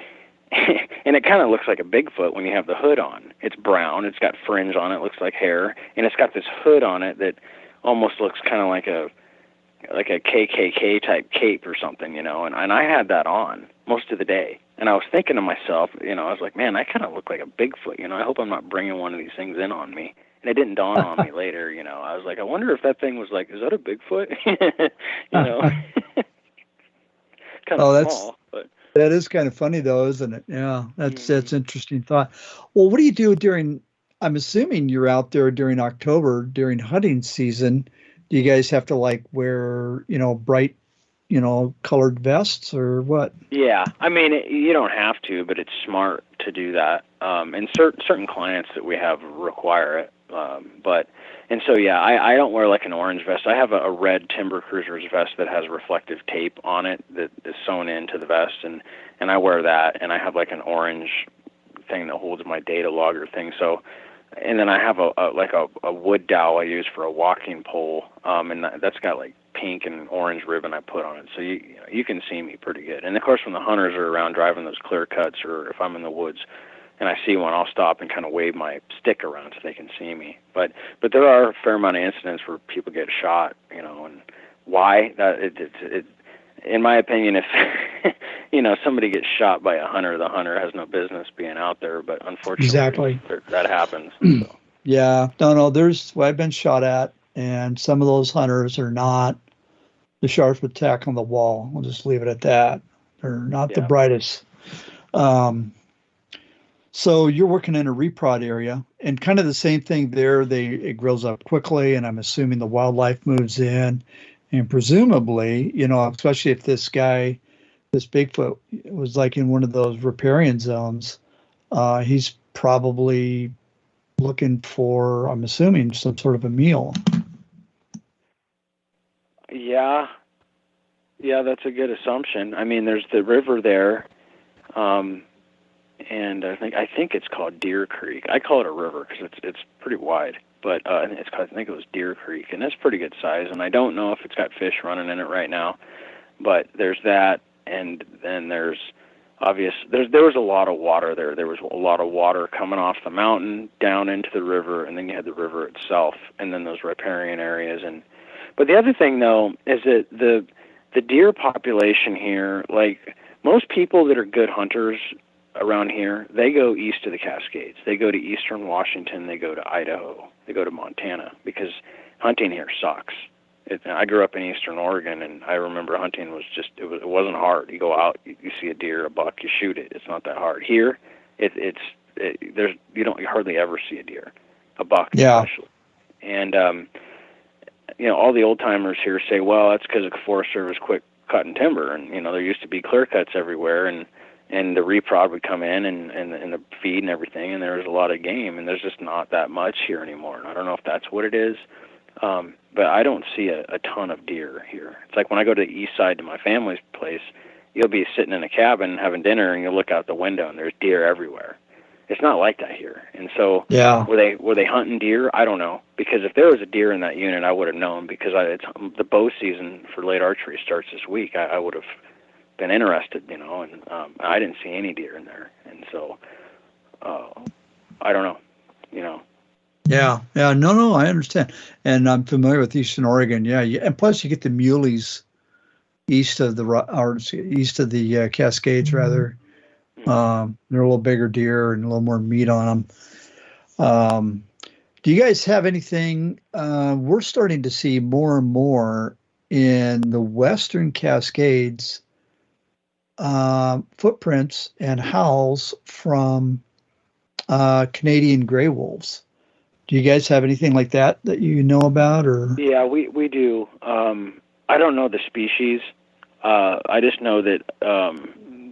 and it kind of looks like a Bigfoot when you have the hood on. It's brown, it's got fringe on it, looks like hair, and it's got this hood on it that almost looks kind of like a KKK type cape or something, and I had that on most of the day, and I was thinking to myself, I was like, man, I kind of look like a Bigfoot, I hope I'm not bringing one of these things in on me. And it didn't dawn on me later, I was like, I wonder if that thing was like, is that a Bigfoot? Kind of small, but that is kind of funny though, isn't it? Yeah, that's interesting thought. Well, what do you do I'm assuming you're out there during October, during hunting season. Do you guys have to wear, bright, colored vests or what? Yeah, I mean, you don't have to, but it's smart to do that. And certain clients that we have require it. I don't wear an orange vest. I have a red Timber Cruisers vest that has reflective tape on it that is sewn into the vest, and I wear that, and I have an orange thing that holds my data logger thing. So, and then I have a wood dowel I use for a walking pole, and that's got pink and orange ribbon I put on it, so you can see me pretty good. And of course, when the hunters are around driving those clear cuts, or if I'm in the woods and I see one, I'll stop and kind of wave my stick around so they can see me. But there are a fair amount of incidents where people get shot, and why? In my opinion, if somebody gets shot by a hunter, the hunter has no business being out there. But unfortunately, exactly, that happens. So. Yeah, no. I've been shot at, and some of those hunters are not the sharpest tack on the wall. I'll just leave it at that. They're not the brightest. So you're working in a reprod area, and kind of the same thing there. It grows up quickly, and I'm assuming the wildlife moves in, and presumably, especially if this Bigfoot was in one of those riparian zones, he's probably looking for, I'm assuming, some sort of a meal. Yeah, that's a good assumption. I mean, there's the river there. And I think it's called Deer Creek. I call it a river because it's pretty wide, but I think it was Deer Creek, and it's pretty good size. And I don't know if it's got fish running in it right now, but there's that, and then there was a lot of water there. There was a lot of water coming off the mountain down into the river, and then you had the river itself, and then those riparian areas. But the other thing though is that the deer population here, most people that are good hunters around here, they go east of the Cascades. They go to eastern Washington. They go to Idaho. They go to Montana, because hunting here sucks. I grew up in eastern Oregon, and I remember hunting was it wasn't hard. You go out, you see a deer, a buck, you shoot it. It's not that hard. Here, you hardly ever see a deer, a buck especially. And all the old timers here say, well, that's because the Forest Service quit cutting timber, and there used to be clear cuts everywhere, and the reprod would come in and the feed and everything, and there was a lot of game, and there's just not that much here anymore. And I don't know if that's what it is, but I don't see a ton of deer here. It's like when I go to the east side to my family's place, you'll be sitting in a cabin having dinner, and you'll look out the window, and there's deer everywhere. It's not like that here. And so were they hunting deer? I don't know, because if there was a deer in that unit, I would have known, because it's the bow season for late archery starts this week. I would have been interested, and I didn't see any deer in there, and so I don't know. Yeah, no, I understand, and I'm familiar with Eastern Oregon. Yeah, and plus you get the muleys east of the Cascades, rather. They're a little bigger deer and a little more meat on them. Do you guys have anything? We're starting to see more and more in the Western Cascades footprints and howls from Canadian gray wolves. Do you guys have anything like that you know about? Or Yeah, we do. I don't know the species. I just know that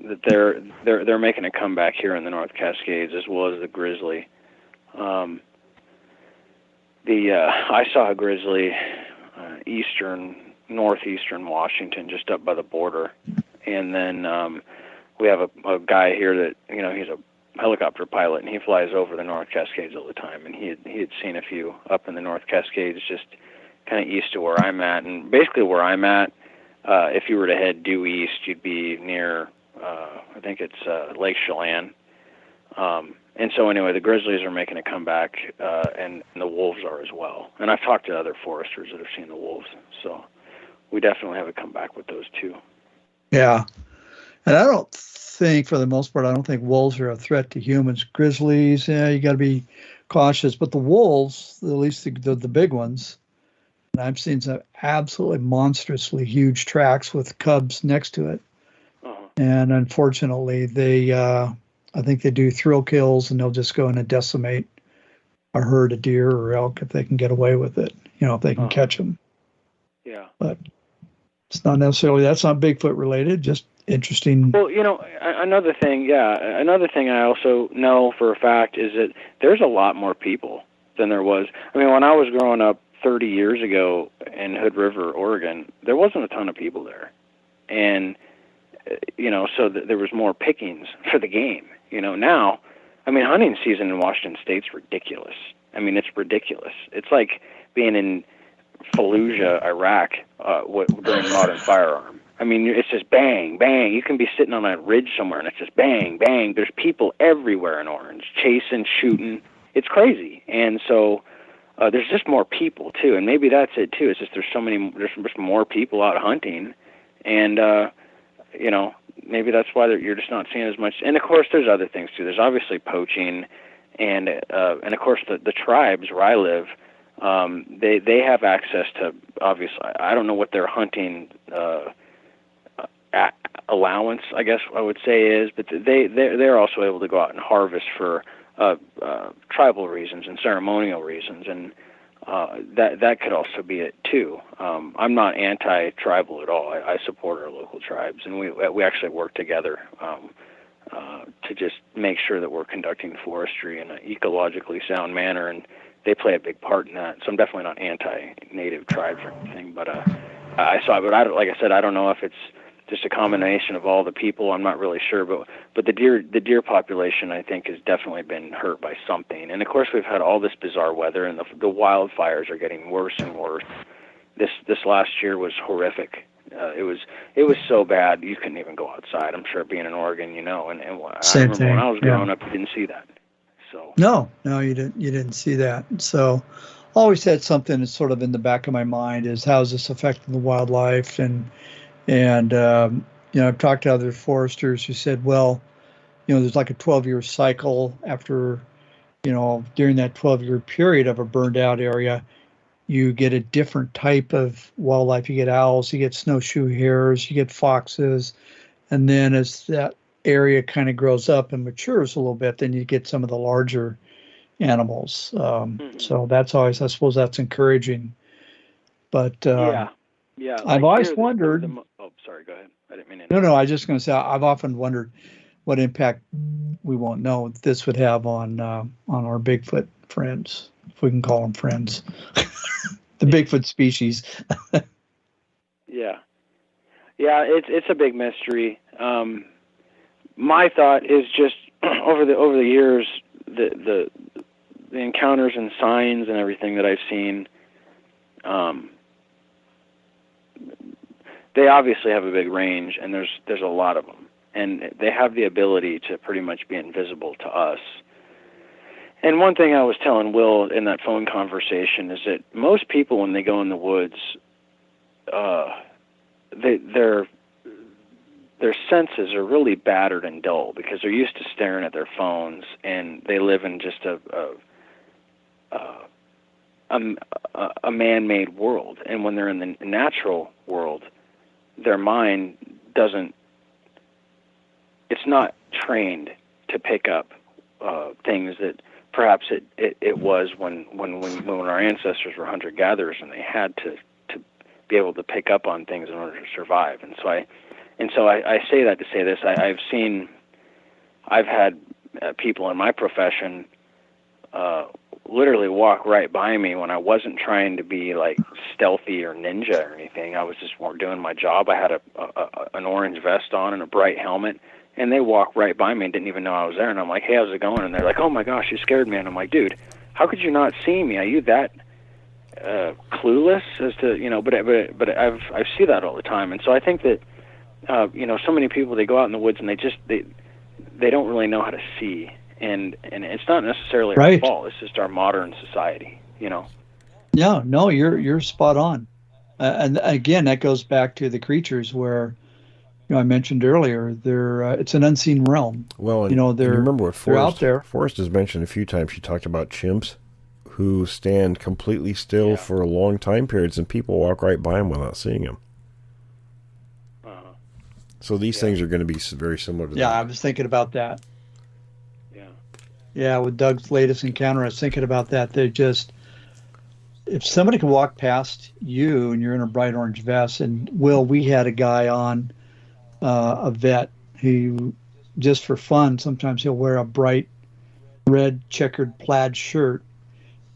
that they're making a comeback here in the North Cascades, as well as the grizzly. I saw a grizzly northeastern Washington, just up by the border, and then we have a guy here that he's a helicopter pilot, and he flies over the North Cascades all the time, and he had seen a few up in the North Cascades, just kind of east of where I'm at, and basically where I'm at. If you were to head due east, you'd be near I think it's Lake Chelan. And so anyway, the grizzlies are making a comeback, and the wolves are as well. And I've talked to other foresters that have seen the wolves, so we definitely have a comeback with those too. Yeah, and I don't think, for the most part, wolves are a threat to humans. Grizzlies, you got to be cautious, but the wolves, at least the big ones, and I've seen some absolutely monstrously huge tracks with cubs next to it. And unfortunately, I think they do thrill kills, and they'll just go in and decimate a herd of deer or elk if they can get away with it, if they can catch them. Yeah. But it's not necessarily, that's not Bigfoot related, just interesting. Well, another thing I also know for a fact is that there's a lot more people than there was. I mean, when I was growing up 30 years ago in Hood River, Oregon, there wasn't a ton of people there. And so there was more pickings for the game. Now, I mean, hunting season in Washington State's ridiculous. I mean, it's ridiculous. It's like being in Fallujah, Iraq, during modern firearm. I mean, it's just bang, bang. You can be sitting on a ridge somewhere, and it's just bang, bang. There's people everywhere in Orange, chasing, shooting. It's crazy. And so there's just more people, too. And maybe that's it, too. It's just there's just more people out hunting. And, maybe that's why you're just not seeing as much. And of course, there's other things too. There's obviously poaching, and of course the tribes where I live, they have access to, obviously, I don't know what their hunting allowance, I guess I would say, is, but they're also able to go out and harvest for tribal reasons and ceremonial reasons, and that could also be it too. I'm not anti-tribal at all. I support our local tribes, and we actually work together to just make sure that we're conducting forestry in an ecologically sound manner, and they play a big part in that. So I'm definitely not anti-native tribes or anything, but like I said, I don't know if it's just a combination of all the people. I'm not really sure, but the deer population, I think, has definitely been hurt by something. And of course, we've had all this bizarre weather, and the wildfires are getting worse and worse. This last year was horrific. It was so bad you couldn't even go outside. I'm sure, being in Oregon, and I remember when I was growing up, you didn't see that. So no, you didn't see that. So always had something that's sort of in the back of my mind is how's this affecting the wildlife. And I've talked to other foresters who said, well, there's like a 12-year cycle after, during that 12-year period of a burned out area, you get a different type of wildlife. You get owls, you get snowshoe hares, you get foxes. And then as that area kind of grows up and matures a little bit, then you get some of the larger animals. So that's always, I suppose that's encouraging. But yeah. I've always wondered. Oh, sorry. Go ahead. I didn't mean to. No. I was just going to say I've often wondered what impact, we won't know, this would have on our Bigfoot friends, if we can call them friends, the Bigfoot species. Yeah. It's a big mystery. My thought is just over the years, the encounters and signs and everything that I've seen. They obviously have a big range, and there's a lot of them, and they have the ability to pretty much be invisible to us. And one thing I was telling Will in that phone conversation is that most people, when they go in the woods, their senses are really battered and dull because they're used to staring at their phones, and they live in just a man-made world. And when they're in the natural world, their mind doesn't. It's not trained to pick up things that perhaps it was when our ancestors were hunter-gatherers, and they had to be able to pick up on things in order to survive. And so I say that to say this. I've had people in my profession literally walk right by me when I wasn't trying to be like stealthy or ninja or anything. I was just doing my job. I had an orange vest on and a bright helmet. And they walked right by me and didn't even know I was there. And I'm like, hey, how's it going? And they're like, oh, my gosh, you scared me. And I'm like, dude, how could you not see me? Are you that clueless as to, but I see that all the time. And so I think that, so many people, they go out in the woods and they don't really know how to see. And it's not necessarily our fault. It's just our modern society, Yeah, no, you're spot on. And again, that goes back to the creatures where, I mentioned earlier, it's an unseen realm. Well, and they're, you remember what they're out there. Forrest has mentioned a few times. She talked about chimps who stand completely still for long time periods, and people walk right by them without seeing them. So these things are going to be very similar to that. Yeah, I was thinking about that. Yeah, with Doug's latest encounter, I was thinking about that. They just, if somebody can walk past you and you're in a bright orange vest, and we had a guy on, a vet who, just for fun, sometimes he'll wear a bright red checkered plaid shirt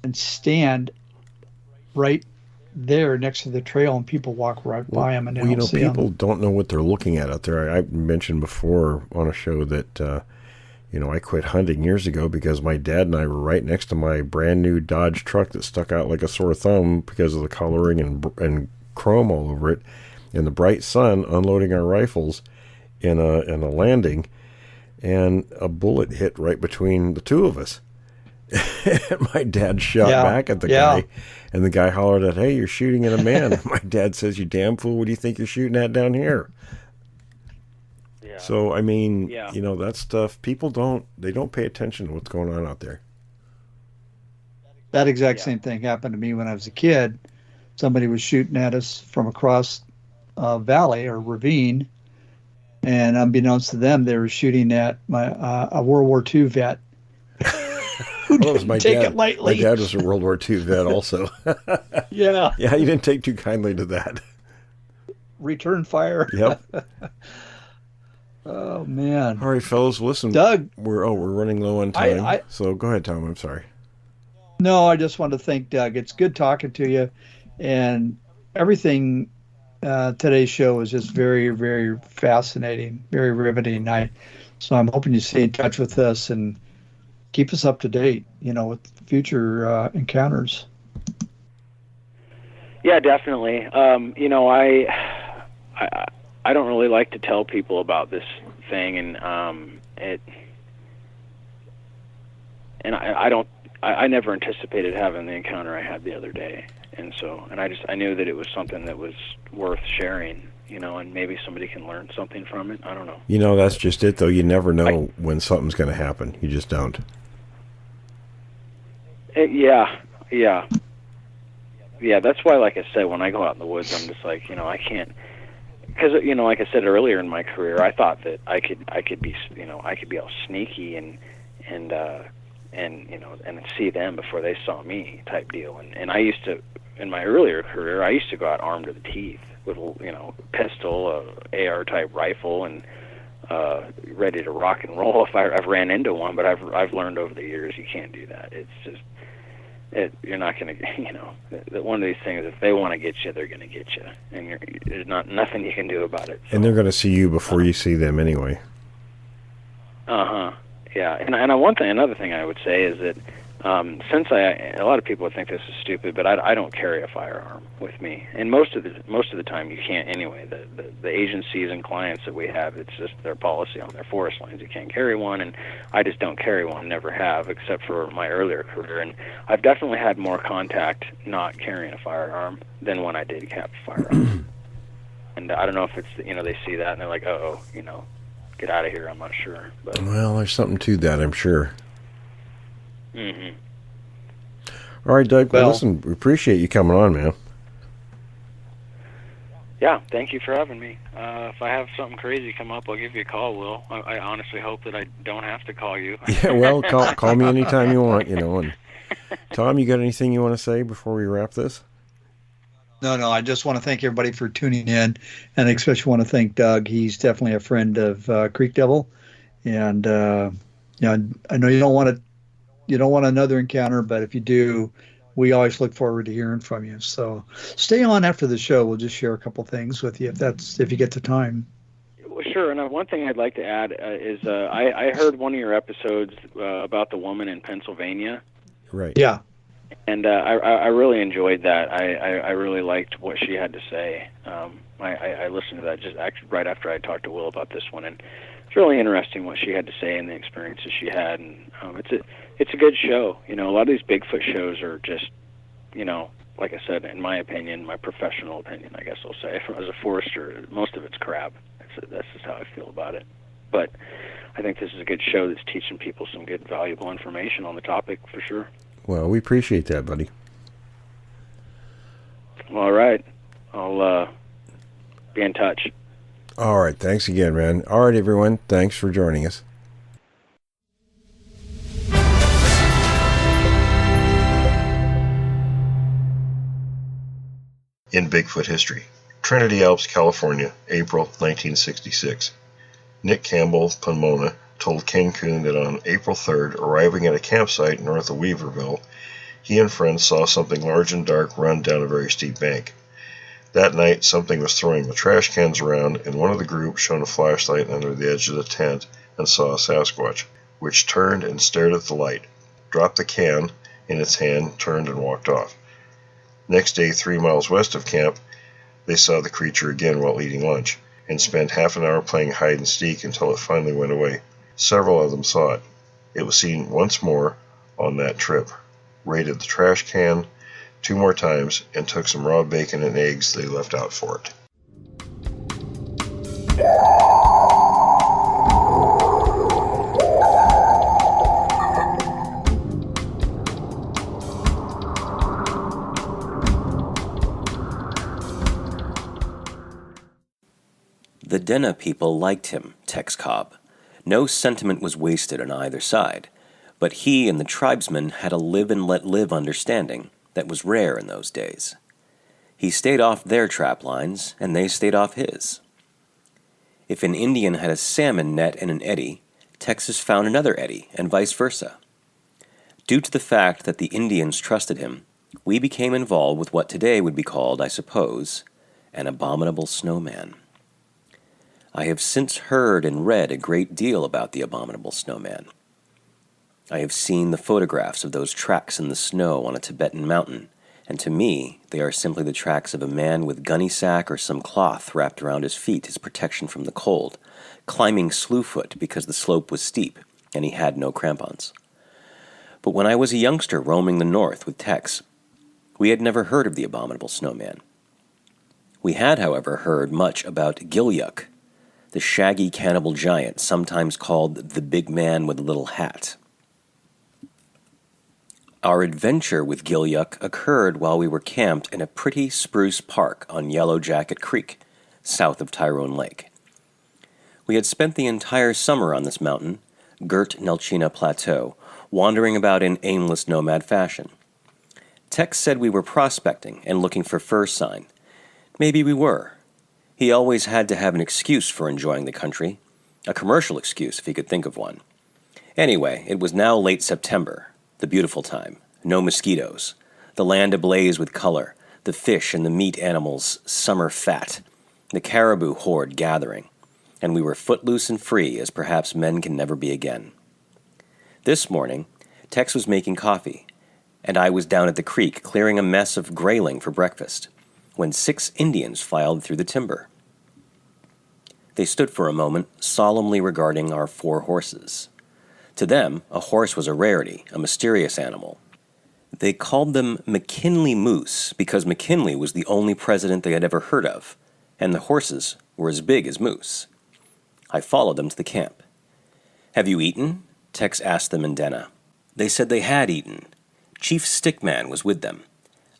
and stand right there next to the trail, and people walk right by him and they don't see people him. Don't know what they're looking at out there. I mentioned before on a show that I quit hunting years ago because my dad and I were right next to my brand new Dodge truck that stuck out like a sore thumb because of the coloring and chrome all over it, in the bright sun, unloading our rifles in a landing, and a bullet hit right between the two of us. And my dad shot back at the guy, and the guy hollered at, "Hey, you're shooting at a man." My dad says, "You damn fool, what do you think you're shooting at down here?" Yeah. So, I mean, that stuff, people don't pay attention to what's going on out there. That exact same thing happened to me when I was a kid. Somebody was shooting at us from across a valley or ravine, and unbeknownst to them, they were shooting at a World War II vet. Well, was my dad. It lightly. My dad was a World War II vet also. Yeah. Yeah, you didn't take too kindly to that. Return fire. Yep. Oh, man. All right, fellas, listen. Doug. We're running low on time. So go ahead, Tom. I'm sorry. No, I just want to thank Doug. It's good talking to you. And everything, today's show was just very, very fascinating, very riveting. So I'm hoping you stay in touch with us and keep us up to date, with future encounters. Yeah, definitely. I don't really like to tell people about this thing, and I never anticipated having the encounter I had the other day, and I knew that it was something that was worth sharing, and maybe somebody can learn something from it. I don't know. That's just it, though. You never know when something's going to happen. You just don't. Yeah. That's why, like I said, when I go out in the woods, I'm just like, I can't, because like I said earlier in my career, I thought that I could be all sneaky and see them before they saw me type deal. And I used to, in my earlier career, I used to go out armed to the teeth with pistol, AR type rifle, and ready to rock and roll if I've ran into one. But I've learned over the years you can't do that. It's just you're not going to, one of these things, if they want to get you, they're going to get you, and there's nothing you can do about it. So. And they're going to see you before you see them anyway. Yeah, and another thing I would say is that Since a lot of people would think this is stupid, but I don't carry a firearm with me, and most of the time you can't anyway. The agencies and clients that we have, it's just their policy on their forest lands. You can't carry one, and I just don't carry one, never have, except for my earlier career. And I've definitely had more contact not carrying a firearm than when I did have a firearm. And I don't know if it's, they see that and they're like, oh, get out of here. I'm not sure. But Well, there's something to that, I'm sure. Mm-hmm. All right, Doug. Well, Well- listen, we appreciate you coming on, man. Yeah, thank you for having me. If I have something crazy come up, I'll give you a call, Will. I honestly hope that I don't have to call you. Yeah, well, call me anytime you want, And Tom, you got anything you want to say before we wrap this? No, I just want to thank everybody for tuning in, and especially want to thank Doug. He's definitely a friend of Creek Devil, and I know you don't want another encounter, but if you do, we always look forward to hearing from you. So stay on after the show. We'll just share a couple things with you if you get the time. Well, sure. And one thing I'd like to add is I heard one of your episodes about the woman in Pennsylvania. Right. Yeah. And I really enjoyed that. I really liked what she had to say. I listened to that just right after I talked to Will about this one, and it's really interesting what she had to say and the experiences she had. And it's a good show. A lot of these Bigfoot shows are just, like I said, in my opinion, my professional opinion, I guess I'll say, as a forester, most of it's crap. That's just how I feel about it. But I think this is a good show that's teaching people some good, valuable information on the topic for sure. Well, we appreciate that, buddy. All right. I'll be in touch. All right. Thanks again, man. All right, everyone. Thanks for joining us. In Bigfoot history, Trinity Alps, California, April 1966. Nick Campbell, Pomona, told King Coon that on April 3rd, arriving at a campsite north of Weaverville, he and friends saw something large and dark run down a very steep bank. That night, something was throwing the trash cans around, and one of the group shone a flashlight under the edge of the tent and saw a Sasquatch, which turned and stared at the light, dropped the can in its hand, turned and walked off. Next day, 3 miles west of camp, they saw the creature again while eating lunch, and spent half an hour playing hide and seek until it finally went away. Several of them saw it. It was seen once more on that trip, raided the trash can 2 more times, and took some raw bacon and eggs they left out for it. The Denna people liked him, Tex Cobb. No sentiment was wasted on either side, but he and the tribesmen had a live-and-let-live understanding that was rare in those days. He stayed off their trap lines, and they stayed off his. If an Indian had a salmon net in an eddy, Texas found another eddy, and vice versa. Due to the fact that the Indians trusted him, we became involved with what today would be called, I suppose, an abominable snowman. I have since heard and read a great deal about the abominable snowman. I have seen the photographs of those tracks in the snow on a Tibetan mountain, and to me, they are simply the tracks of a man with gunny sack or some cloth wrapped around his feet as protection from the cold, climbing slewfoot because the slope was steep and he had no crampons. But when I was a youngster roaming the north with Tex, we had never heard of the abominable snowman. We had, however, heard much about Gilyuk, the shaggy cannibal giant, sometimes called the big man with a little hat. Our adventure with Gilyuk occurred while we were camped in a pretty spruce park on Yellow Jacket Creek, south of Tyrone Lake. We had spent the entire summer on this mountain, girt Nelchina Plateau, wandering about in aimless nomad fashion. Tex said we were prospecting and looking for fur sign. Maybe we were. He always had to have an excuse for enjoying the country, a commercial excuse if he could think of one. Anyway, it was now late September, the beautiful time, no mosquitoes, the land ablaze with color, the fish and the meat animals summer fat, the caribou horde gathering, and we were footloose and free as perhaps men can never be again. This morning, Tex was making coffee, and I was down at the creek clearing a mess of grayling for breakfast, when 6 Indians filed through the timber. They stood for a moment, solemnly regarding our 4 horses. To them, a horse was a rarity, a mysterious animal. They called them McKinley Moose because McKinley was the only president they had ever heard of, and the horses were as big as moose. I followed them to the camp. "Have you eaten?" Tex asked them in Denna. They said they had eaten. Chief Stickman was with them.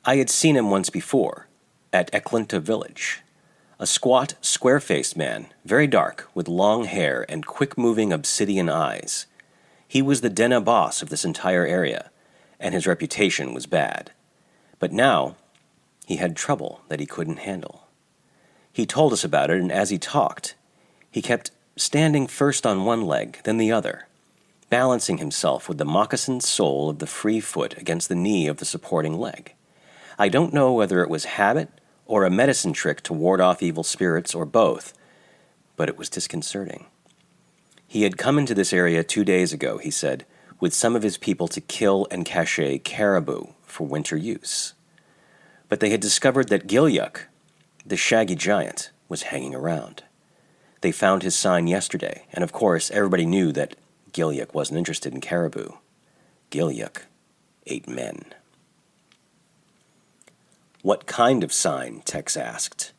I had seen him once before, at Eklunta village. A squat, square-faced man, very dark, with long hair and quick-moving obsidian eyes. He was the Denna boss of this entire area, and his reputation was bad. But now, he had trouble that he couldn't handle. He told us about it, and as he talked, he kept standing first on one leg, then the other, balancing himself with the moccasined sole of the free foot against the knee of the supporting leg. I don't know whether it was habit or a medicine trick to ward off evil spirits or both, but it was disconcerting. He had come into this area 2 days ago, he said, with some of his people to kill and cache caribou for winter use. But they had discovered that Gilyuk, the shaggy giant, was hanging around. They found his sign yesterday, and of course everybody knew that Gilyuk wasn't interested in caribou. Gilyuk ate men. "What kind of sign?" Tex asked.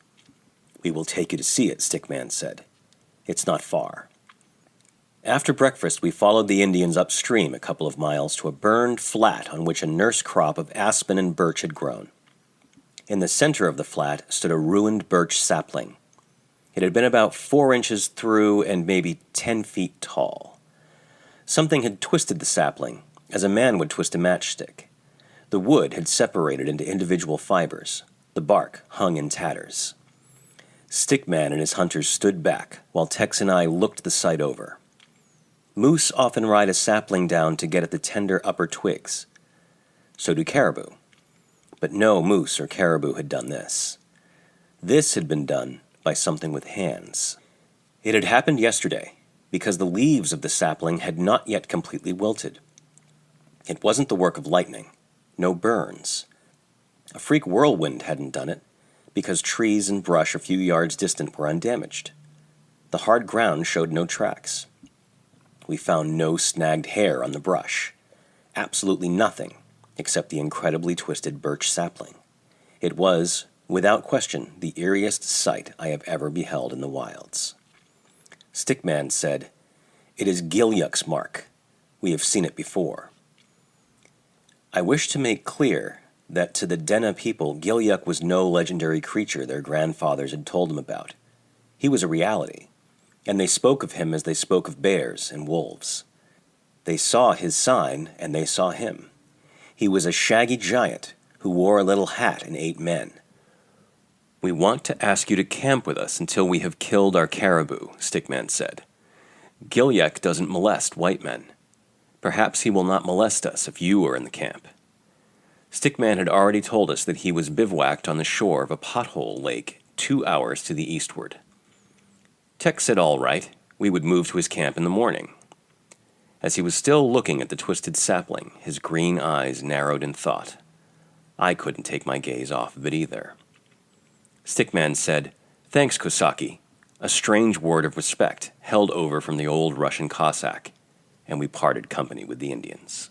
"We will take you to see it," Stickman said. "It's not far." After breakfast, we followed the Indians upstream a couple of miles to a burned flat on which a nurse crop of aspen and birch had grown. In the center of the flat stood a ruined birch sapling. It had been about 4 inches through and maybe 10 feet tall. Something had twisted the sapling, as a man would twist a matchstick. The wood had separated into individual fibers. The bark hung in tatters. Stickman and his hunters stood back, while Tex and I looked the site over. Moose often ride a sapling down to get at the tender upper twigs. So do caribou. But no moose or caribou had done this. This had been done by something with hands. It had happened yesterday, because the leaves of the sapling had not yet completely wilted. It wasn't the work of lightning. No burns. A freak whirlwind hadn't done it, because trees and brush a few yards distant were undamaged. The hard ground showed no tracks. We found no snagged hair on the brush. Absolutely nothing, except the incredibly twisted birch sapling. It was, without question, the eeriest sight I have ever beheld in the wilds. Stickman said, "It is Gilyuk's mark. We have seen it before." I wish to make clear that to the Denna people, Gilyuk was no legendary creature their grandfathers had told them about. He was a reality, and they spoke of him as they spoke of bears and wolves. They saw his sign, and they saw him. He was a shaggy giant who wore a little hat and ate men. "We want to ask you to camp with us until we have killed our caribou," Stickman said. "Gilyuk doesn't molest white men. Perhaps he will not molest us if you are in the camp." Stickman had already told us that he was bivouacked on the shore of a pothole lake 2 hours to the eastward. Tex said all right, we would move to his camp in the morning. As he was still looking at the twisted sapling, his green eyes narrowed in thought. I couldn't take my gaze off of it either. Stickman said, "Thanks, Kosaki," a strange word of respect held over from the old Russian Cossack, and we parted company with the Indians.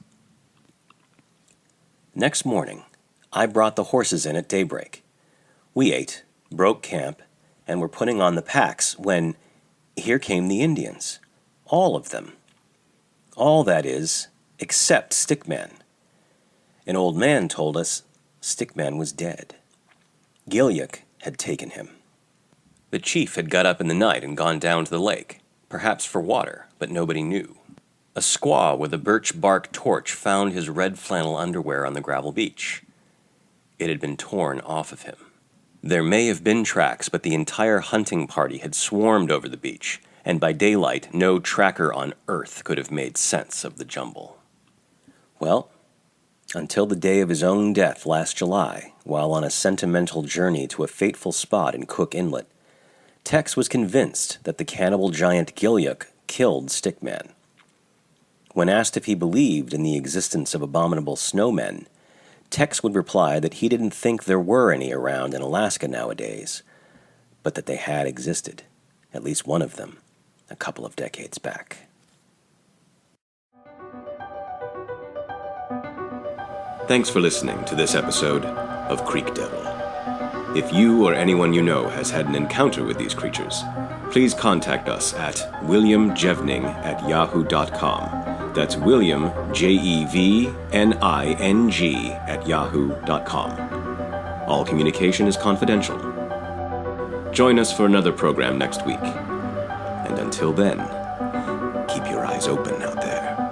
Next morning, I brought the horses in at daybreak. We ate, broke camp, and were putting on the packs when here came the Indians. All of them. All, that is, except Stickman. An old man told us Stickman was dead. Gilyuk had taken him. The chief had got up in the night and gone down to the lake, perhaps for water, but nobody knew. A squaw with a birch bark torch found his red flannel underwear on the gravel beach. It had been torn off of him. There may have been tracks, but the entire hunting party had swarmed over the beach, and by daylight no tracker on Earth could have made sense of the jumble. Well, until the day of his own death last July, while on a sentimental journey to a fateful spot in Cook Inlet, Tex was convinced that the cannibal giant Gilyuk killed Stickman. When asked if he believed in the existence of abominable snowmen, Tex would reply that he didn't think there were any around in Alaska nowadays, but that they had existed, at least one of them, a couple of decades back. Thanks for listening to this episode of Creek Devil. If you or anyone you know has had an encounter with these creatures, please contact us at williamjevning@yahoo.com. That's William, Jevning, @yahoo.com. All communication is confidential. Join us for another program next week. And until then, keep your eyes open out there.